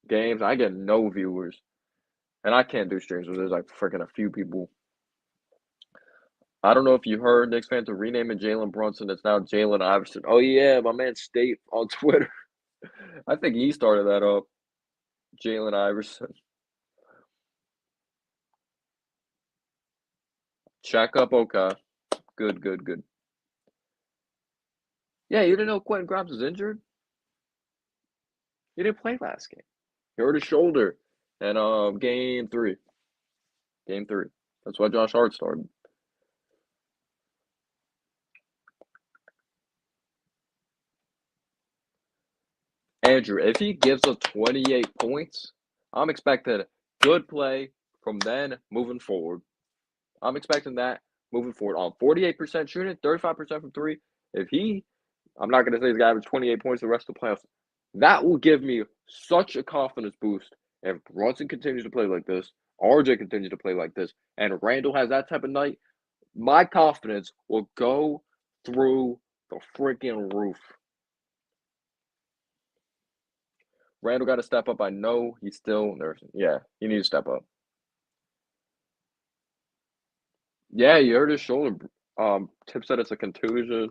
games. I get no viewers, and I can't do streams where there's like freaking a few people. I don't know if you heard Knicks fans are renaming Jalen Brunson. It's now Jalen Iverson. Oh yeah, my man State on Twitter. I think he started that up. Jalen Iverson. Check up, okay. Good, good, good. Yeah, you didn't know Quentin Grimes was injured? He didn't play last game. He hurt his shoulder in game three. Game three. That's why Josh Hart started. Andrew, if he gives us 28 points, I'm expecting good play from then moving forward. I'm expecting that moving forward on 48% shooting, 35% from three. If I'm not going to say he's going to average 28 points the rest of the playoffs. That will give me such a confidence boost if Brunson continues to play like this, RJ continues to play like this, and Randle has that type of night. My confidence will go through the freaking roof. Randle got to step up. I know he's still nursing. Yeah, he needs to step up. Yeah, you hurt his shoulder. Tip said it's a contusion.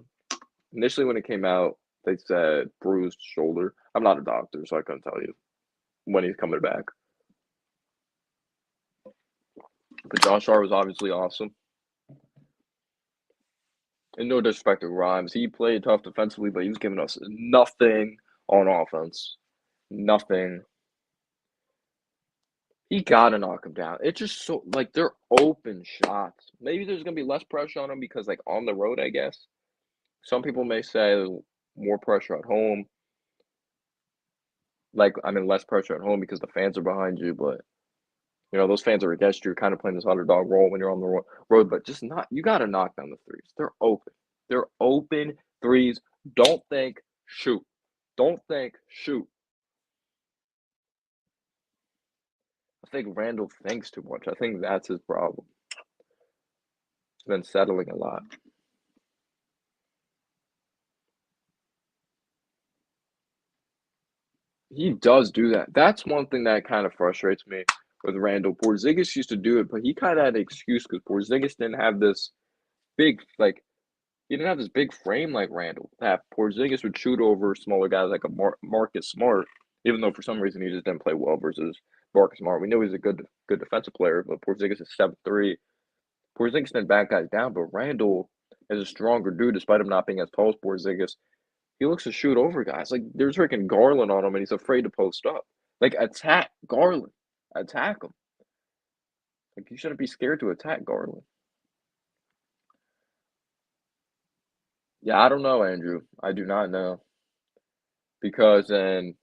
Initially, when it came out, they said bruised shoulder. I'm not a doctor, so I couldn't tell you when he's coming back. But Josh Hart was obviously awesome. And no disrespect to Grimes, he played tough defensively, but he was giving us nothing on offense. Nothing. He gotta knock him down. It's just so like they're open shots. Maybe there's gonna be less pressure on him because like on the road, I guess. Some people may say there's more pressure at home. Like I mean less pressure at home because the fans are behind you, but those fans are against you. You're kind of playing this underdog role when you're on the road, but just not. You got to knock down the threes. They're open. They're open threes. Don't think, shoot. Don't think, shoot. I think Randle thinks too much. I think that's his problem. He's been settling a lot. He does do that. That's one thing that kind of frustrates me with Randle. Porzingis used to do it, but he kind of had an excuse because Porzingis didn't have this big, like, he didn't have this big frame like Randle. That Porzingis would shoot over smaller guys like a Marcus Smart, even though for some reason he just didn't play well versus Marcus Smart. We know he's a good defensive player, but Porzingis is 7'3". Porzingis can back guys down, but Randle is a stronger dude despite him not being as tall as Porzingis. He looks to shoot over guys. Like there's freaking Garland on him, and he's afraid to post up. Like attack Garland, attack him. Like you shouldn't be scared to attack Garland. Yeah, I don't know, Andrew. I do not know. Because in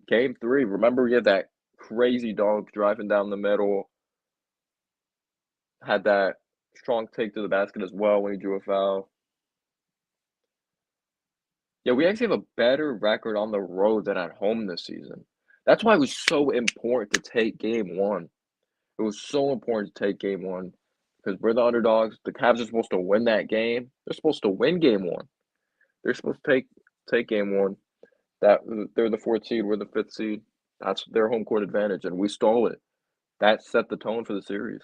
game three, remember we had that crazy dog driving down the middle, had that strong take to the basket as well when he drew a foul. Yeah, we actually have a better record on the road than at home this season. That's why it was so important to take game one. It was so important to take game one because we're the underdogs. The Cavs are supposed to win that game. They're supposed to win game one. They're supposed to take game one. That they're the fourth seed, we're the fifth seed. That's their home court advantage, and we stole it. That set the tone for the series.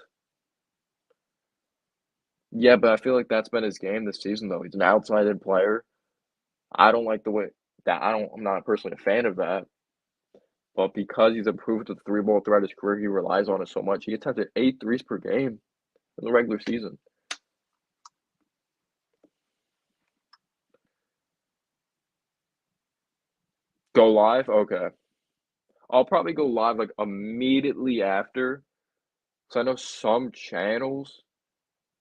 Yeah, but I feel like that's been his game this season, though. He's an outside-in player. I don't like the way that I'm not personally a fan of that, but because he's improved with the three ball throughout his career, he relies on it so much. He attempted 8 threes per game in the regular season. Go live? Okay. I'll probably go live, like, immediately after, because I know some channels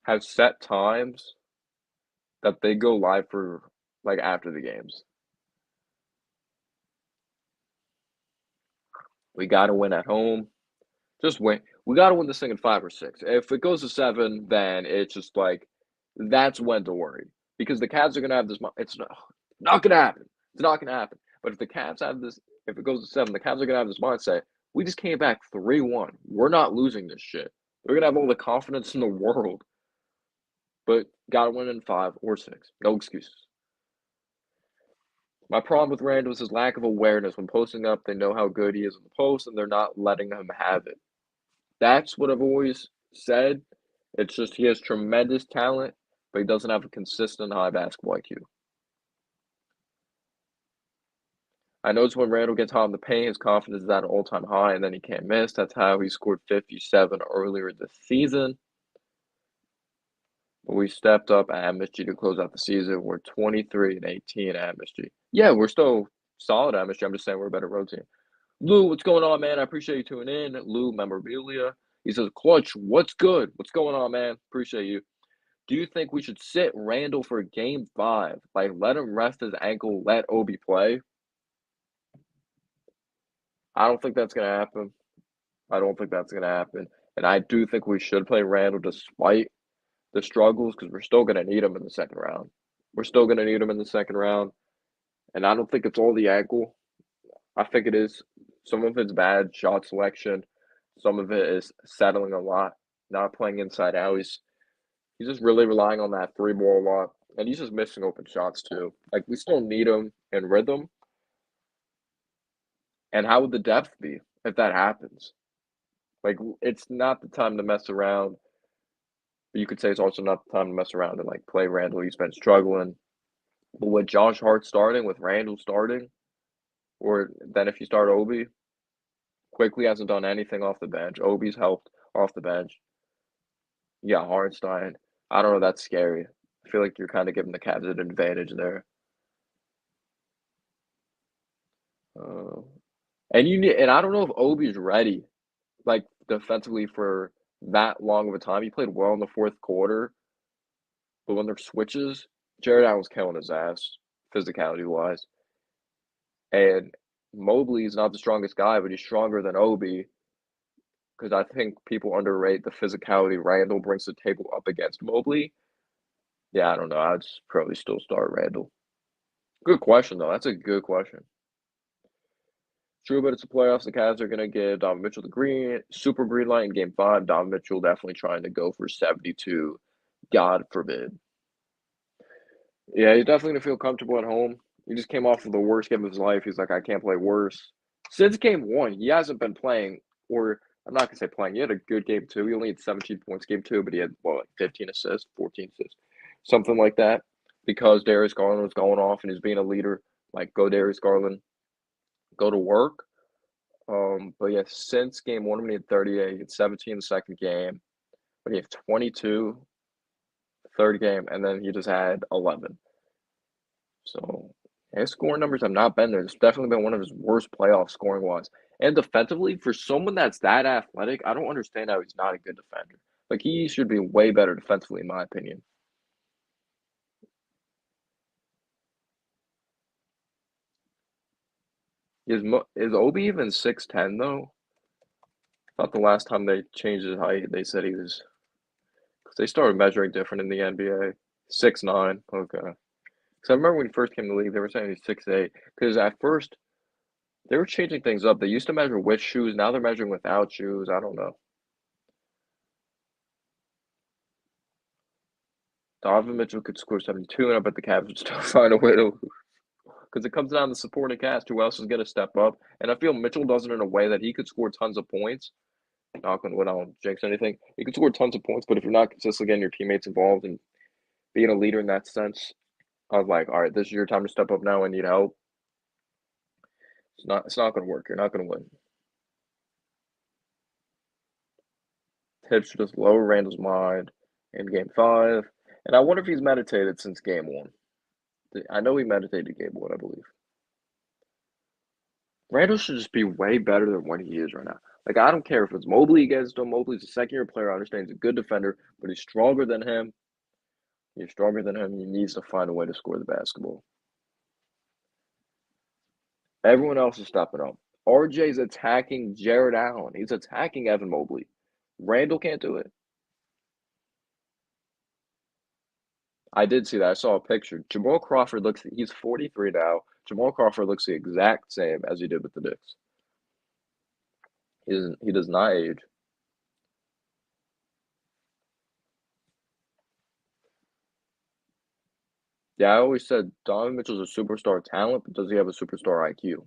have set times that they go live for, like, after the games. We gotta win at home. Just win. We gotta win this thing in 5 or 6. If it goes to 7, then it's just like that's when to worry because the Cavs are gonna have this. It's not gonna happen. It's not gonna happen. But if the Cavs have this, if it goes to 7, the Cavs are gonna have this mindset. We just came back 3-1. We're not losing this shit. They're gonna have all the confidence in the world, but gotta win in 5 or 6. No excuses. My problem with Randle is his lack of awareness. When posting up, they know how good he is in the post, and they're not letting him have it. That's what I've always said. It's just he has tremendous talent, but he doesn't have a consistent high basketball IQ. I noticed when Randle gets hot in the paint, his confidence is at an all-time high, and then he can't miss. That's how he scored 57 earlier this season. But we stepped up at MSG to close out the season. We're 23-18 at MSG. Yeah, we're still solid at MSG. I'm just saying we're a better road team. Lou, what's going on, man? I appreciate you tuning in. Lou Memorabilia. He says, Clutch, what's good? What's going on, man? Appreciate you. Do you think we should sit Randle for game 5? Like, let him rest his ankle, let Obi play? I don't think that's going to happen. I don't think that's going to happen. And I do think we should play Randle despite the struggles because we're still going to need him in the second round. We're still going to need him in the second round. And I don't think it's all the ankle. I think it is. Some of it's bad shot selection. Some of it is settling a lot, not playing inside out. He's just really relying on that three ball a lot, and he's just missing open shots too. Like we still need him in rhythm. And how would the depth be if that happens? Like it's not the time to mess around. But you could say it's also not the time to mess around and like play Randle. He's been struggling. But with Josh Hart starting, with Randle starting, or then if you start Obi, quickly hasn't done anything off the bench. Obi's helped off the bench. Yeah, Hartenstein. I don't know. That's scary. I feel like you're kind of giving the Cavs an advantage there. Uh, and I don't know if Obi's ready, like defensively for that long of a time. He played well in the fourth quarter, but when there's switches, Jared Allen's killing his ass, physicality wise. And Mobley's not the strongest guy, but he's stronger than Obi because I think people underrate the physicality Randle brings to the table up against Mobley. Yeah, I don't know. I'd probably still start Randle. Good question though. That's a good question. True, but it's the playoffs. The Cavs are gonna give Donovan Mitchell the super green light in Game 5. Donovan Mitchell definitely trying to go for 72. God forbid. Yeah, he's definitely gonna feel comfortable at home. He just came off of the worst game of his life. He's like, I can't play worse. Since Game 1, he hasn't been playing, or I'm not gonna say playing. He had a good Game 2. He only had 17 points Game 2, but he had what, like 15 assists, 14 assists, something like that. Because Darius Garland was going off and he's being a leader. Like, go Darius Garland, go to work. But yeah, since Game 1 when he had 38, he had 17 in the second game, but he had 22 third game, and then he just had 11. So his scoring numbers have not been there. It's definitely been one of his worst playoff scoring wise. And defensively, for someone that's that athletic, I don't understand how he's not a good defender. Like he should be way better defensively, in my opinion. Is Obi even 6'10" though? I thought the last time they changed his height, they said he was because they started measuring different in the NBA. 6'9". Okay. Because I remember when he first came to the league, they were saying he's 6'8". Because at first, they were changing things up. They used to measure with shoes. Now they're measuring without shoes. I don't know. Donovan Mitchell could score 72, and I bet the Cavs would still find a way to. Because it comes down to supporting cast. Who else is going to step up? And I feel Mitchell does it in a way that he could score tons of points. Not going to don't jinx anything. He could score tons of points, but if you're not consistently getting your teammates involved and being a leader in that sense, I was like, all right, this is your time to step up now. I need help. It's not gonna work. You're not gonna win. Tips should just lower Randall's mind in game 5. And I wonder if he's meditated since game 1. I know he meditated game 1, I believe. Randall should just be way better than what he is right now. Like, I don't care if it's Mobley against him. Mobley's a second-year player. I understand he's a good defender, but he's stronger than him. He's stronger than him. He needs to find a way to score the basketball. Everyone else is stepping up. RJ's attacking Jared Allen. He's attacking Evan Mobley. Randall can't do it. I did see that. I saw a picture. Jamal Crawford he's 43 now. Jamal Crawford looks the exact same as he did with the Knicks. He does not age. Yeah, I always said Donovan Mitchell's a superstar talent, but does he have a superstar IQ?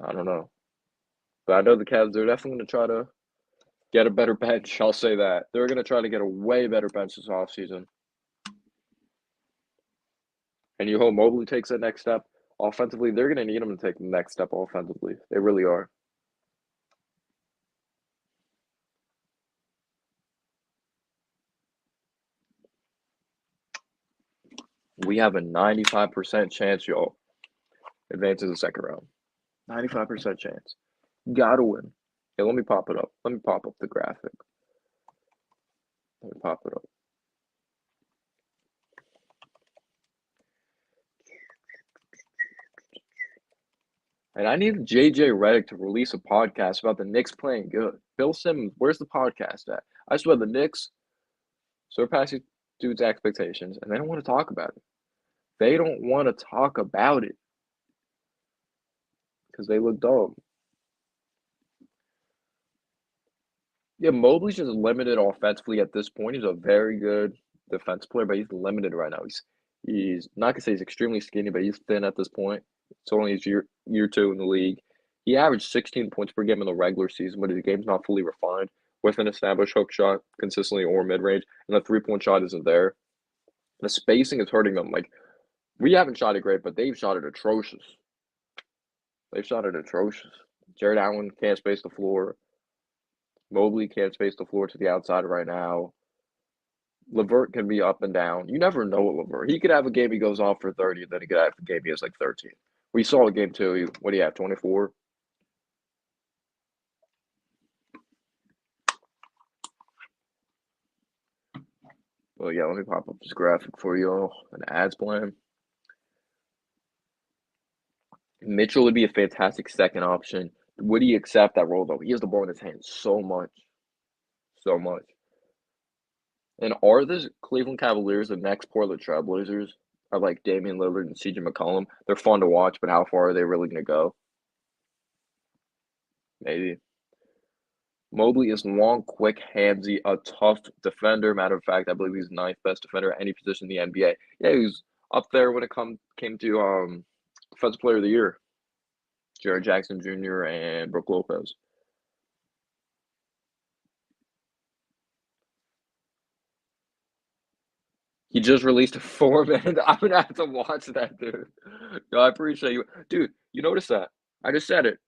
I don't know. But I know the Cavs, they're definitely going to try to get a better bench. I'll say that. They're going to try to get a way better bench this offseason. And you hope Mobley takes that next step. Offensively, they're going to need him to take the next step offensively. They really are. We have a 95% chance, y'all, advance to the second round. 95% chance. Gotta win. Hey, let me pop it up. Let me pop up the graphic. Let me pop it up. And I need JJ Redick to release a podcast about the Knicks playing good. Bill Simmons, where's the podcast at? I swear the Knicks surpassing dude's expectations, and they don't want to talk about it. They don't want to talk about it because they look dumb. Yeah, Mobley's just limited offensively at this point. He's a very good defense player, but he's limited right now. He's not gonna say he's extremely skinny, but he's thin at this point. It's only his year 2 in the league. He averaged 16 points per game in the regular season, but his game's not fully refined with an established hook shot consistently or mid range, and the 3-point shot isn't there. The spacing is hurting them. Like, we haven't shot it great, but they've shot it atrocious. They've shot it atrocious. Jared Allen can't space the floor. Mobley can't space the floor to the outside right now. Levert can be up and down. You never know with Levert. He could have a game he goes off for 30, and then he could have a game he has like 13. We saw a game too. What do you have, 24? Well, yeah, let me pop up this graphic for you, an ads plan. Mitchell would be a fantastic second option. Would he accept that role, though? He has the ball in his hands so much. So much. And are the Cleveland Cavaliers the next Portland Trailblazers? Are like Damian Lillard and CJ McCollum? They're fun to watch, but how far are they really going to go? Maybe. Mobley is long, quick, handsy, a tough defender. Matter of fact, I believe he's ninth best defender at any position in the NBA. Yeah, he's up there when it came to Defensive Player of the Year. Jared Jackson Jr. and Brook Lopez. He just released a 4 minute. I'm gonna have to watch that, dude. No, I appreciate you, dude. You noticed that? I just said it.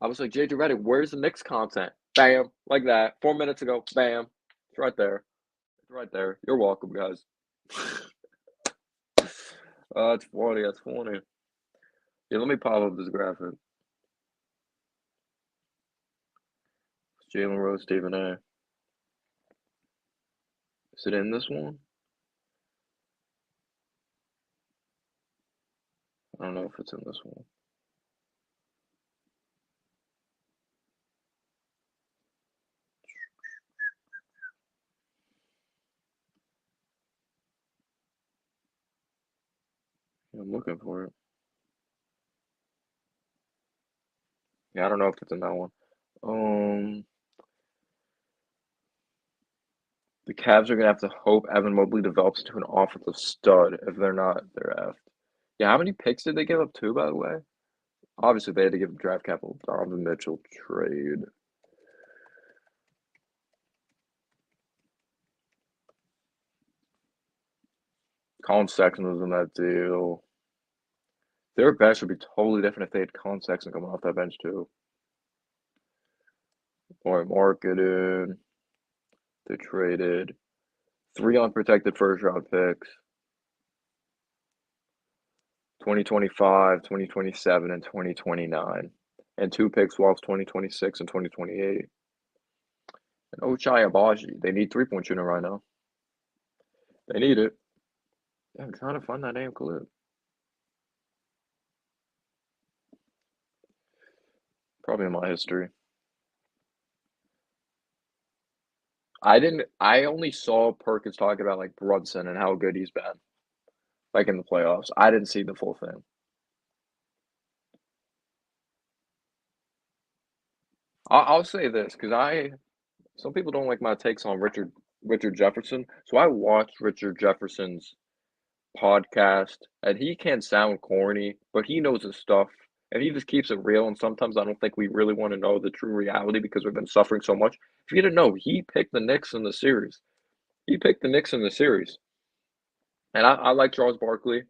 I was like, JJ Redick, where's the Knicks content? Bam, like that. 4 minutes ago, bam. It's right there. It's right there. You're welcome, guys. That's funny. That's funny. Yeah, let me pop up this graphic. Jalen Rose, Stephen A. Is it in this one? I don't know if it's in this one. Yeah, I'm looking for it. Yeah, I don't know if it's in that one. Um, the Cavs are gonna have to hope Evan Mobley develops into an offensive stud. If they're not, they're effed. Yeah, how many picks did they give up to, by the way? Obviously, they had to give up draft capital. Donovan Mitchell trade. Colin Sexton was in that deal. Their bench would be totally different if they had Colin Sexton coming off that bench too. Or marketed. They traded 3 unprotected first-round picks, 2025, 2027, and 2029, and 2 pick swaps, 2026 and 2028. And Ochai Agbaji, they need three-point shooting right now. They need it. Yeah, I'm trying to find that name clip. Probably in my history. I only saw Perkins talk about like Brunson and how good he's been, like in the playoffs. I didn't see the full thing. I'll say this because some people don't like my takes on Richard Jefferson. So I watched Richard Jefferson's podcast, and he can sound corny, but he knows his stuff, and he just keeps it real. And sometimes I don't think we really want to know the true reality because we've been suffering so much. If you didn't know, he picked the Knicks in the series. He picked the Knicks in the series, and I like Charles Barkley.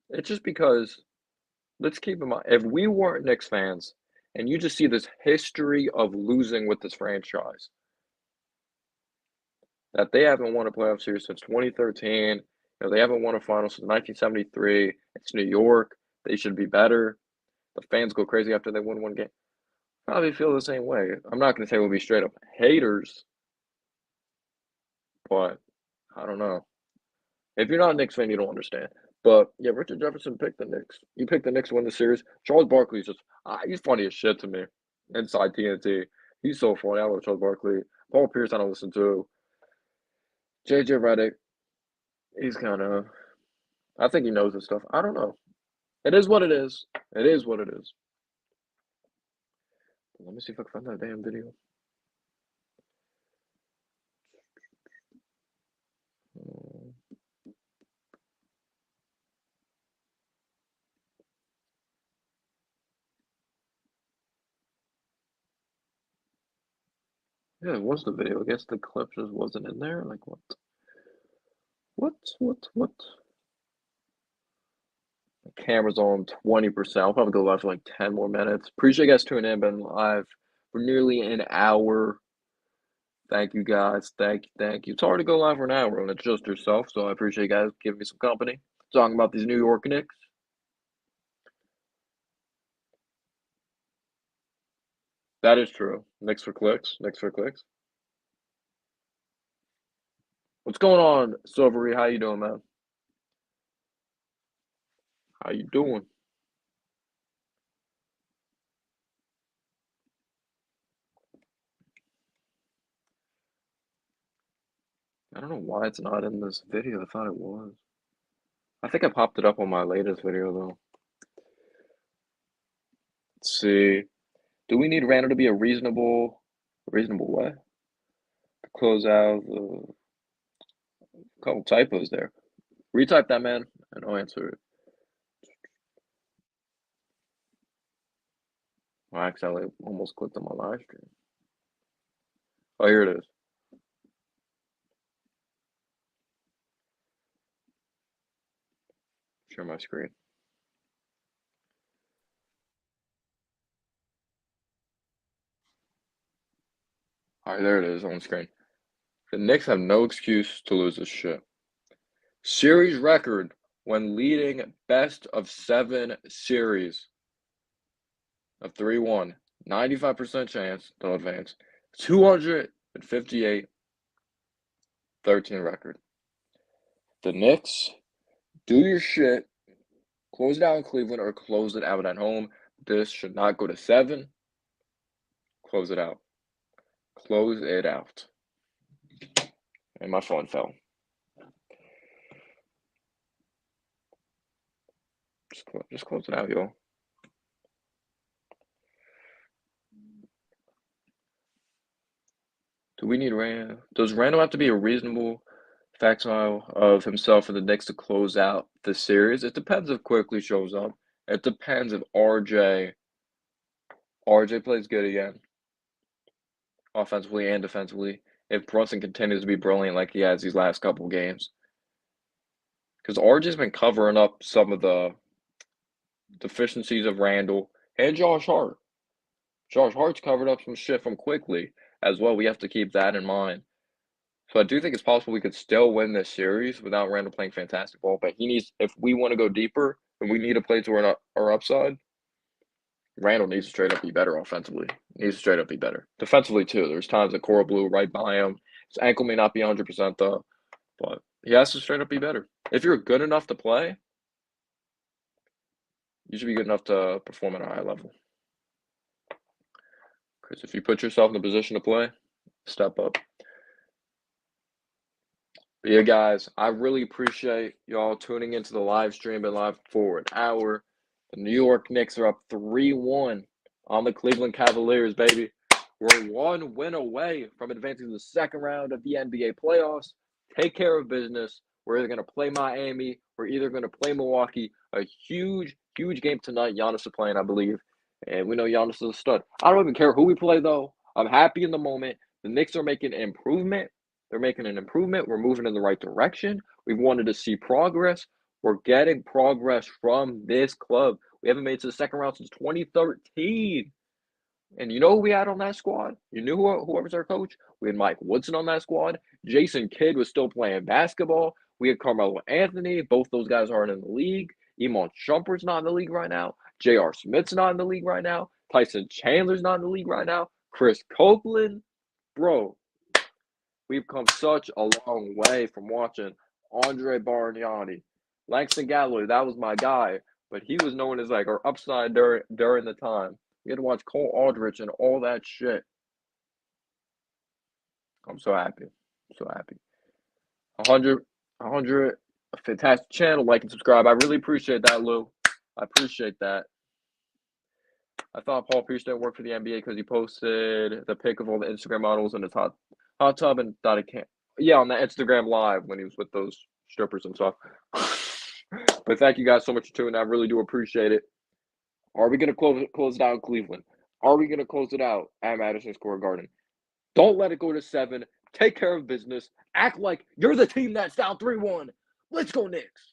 It's just because let's keep in mind if we weren't Knicks fans, and you just see this history of losing with this franchise, that they haven't won a playoff series since 2013. They haven't won a final since 1973. It's New York. They should be better. The fans go crazy after they win one game. Probably feel the same way. I'm not going to say we'll be straight up haters, but I don't know. If you're not a Knicks fan, you don't understand. But yeah, Richard Jefferson picked the Knicks. He picked the Knicks to win the series. Charles Barkley's just he's funny as shit to me. Inside TNT, he's so funny. I love Charles Barkley. Paul Pierce, I don't listen to. JJ Redick, he's kind of. I think he knows his stuff. I don't know. It is what it is. It is what it is. Let me see if I can find that damn video. Yeah, it was the video. I guess the clip just wasn't in there. Like what? What? The camera's on 20%. I'll probably go live for like 10 more minutes. Appreciate you guys tuning in. Been live for nearly an hour. Thank you guys. Thank you. It's hard to go live for an hour when it's just yourself, so I appreciate you guys giving me some company. Talking about these New York Knicks. That is true. Knicks for clicks. Knicks for clicks. What's going on, Silvery? How you doing, man? How you doing? I don't know why it's not in this video. I thought it was. I think I popped it up on my latest video though. Let's see. Do we need Randle to be a reasonable way? To close out the couple typos there. Retype that, man, and I'll answer it. I accidentally almost clicked on my live stream. Oh, here it is. Share my screen. All right, there it is on screen. The Knicks have no excuse to lose this shit. Series record when leading best of 7 series of 3-1. 95% chance to advance. 258 13 record. The Knicks, do your shit. Close it out in Cleveland or close it out at home. This should not go to 7. Close it out. Close it out. And my phone fell. Just close it out, y'all. Do we need Randle? Does Randle have to be a reasonable factile of himself for the Knicks to close out the series? It depends if Quickly shows up. It depends if RJ plays good again, offensively and defensively. If Brunson continues to be brilliant like he has these last couple games. Because RJ's been covering up some of the deficiencies of Randle and Josh Hart. Josh Hart's covered up some shit from quickly as well. We have to keep that in mind. So I do think it's possible we could still win this series without Randle playing fantastic ball. But he needs, if we want to go deeper and we need to play to our upside, Randle needs to straight up be better offensively. He needs to straight up be better. Defensively, too. There's times that Cora blew right by him. His ankle may not be 100%, though, but he has to straight up be better. If you're good enough to play, you should be good enough to perform at a high level. Because if you put yourself in the position to play, step up. But yeah, guys, I really appreciate y'all tuning into the live stream. Been live for an hour. The New York Knicks are up 3-1 on the Cleveland Cavaliers, baby. We're one win away from advancing to the second round of the NBA playoffs. Take care of business. We're either going to play Miami. We're either going to play Milwaukee. A huge, huge game tonight. Giannis is playing, I believe. And we know Giannis is a stud. I don't even care who we play, though. I'm happy in the moment. The Knicks are making an improvement. They're making an improvement. We're moving in the right direction. We've wanted to see progress. We're getting progress from this club. We haven't made it to the second round since 2013. And you know who we had on that squad? You knew whoever's our coach? We had Mike Woodson on that squad. Jason Kidd was still playing basketball. We had Carmelo Anthony. Both those guys aren't in the league. Iman Shumpert's not in the league right now. J.R. Smith's not in the league right now. Tyson Chandler's not in the league right now. Chris Copeland. Bro, we've come such a long way from watching Andre Bargnani. Langston Galloway, that was my guy, but he was known as like our upside during the time. We had to watch Cole Aldrich and all that shit. I'm so happy. So happy. 100, a fantastic channel. Like and subscribe. I really appreciate that, Lou. I appreciate that. I thought Paul Pierce didn't work for the NBA because he posted the pic of all the Instagram models in his hot tub and thought it can't. Yeah, on the Instagram live when he was with those strippers and stuff. But thank you guys so much for tuning in. I really do appreciate it. Are we gonna close it out in Cleveland? Are we gonna close it out at Madison Square Garden? Don't let it go to 7. Take care of business. Act like you're the team that's down 3-1. Let's go Knicks.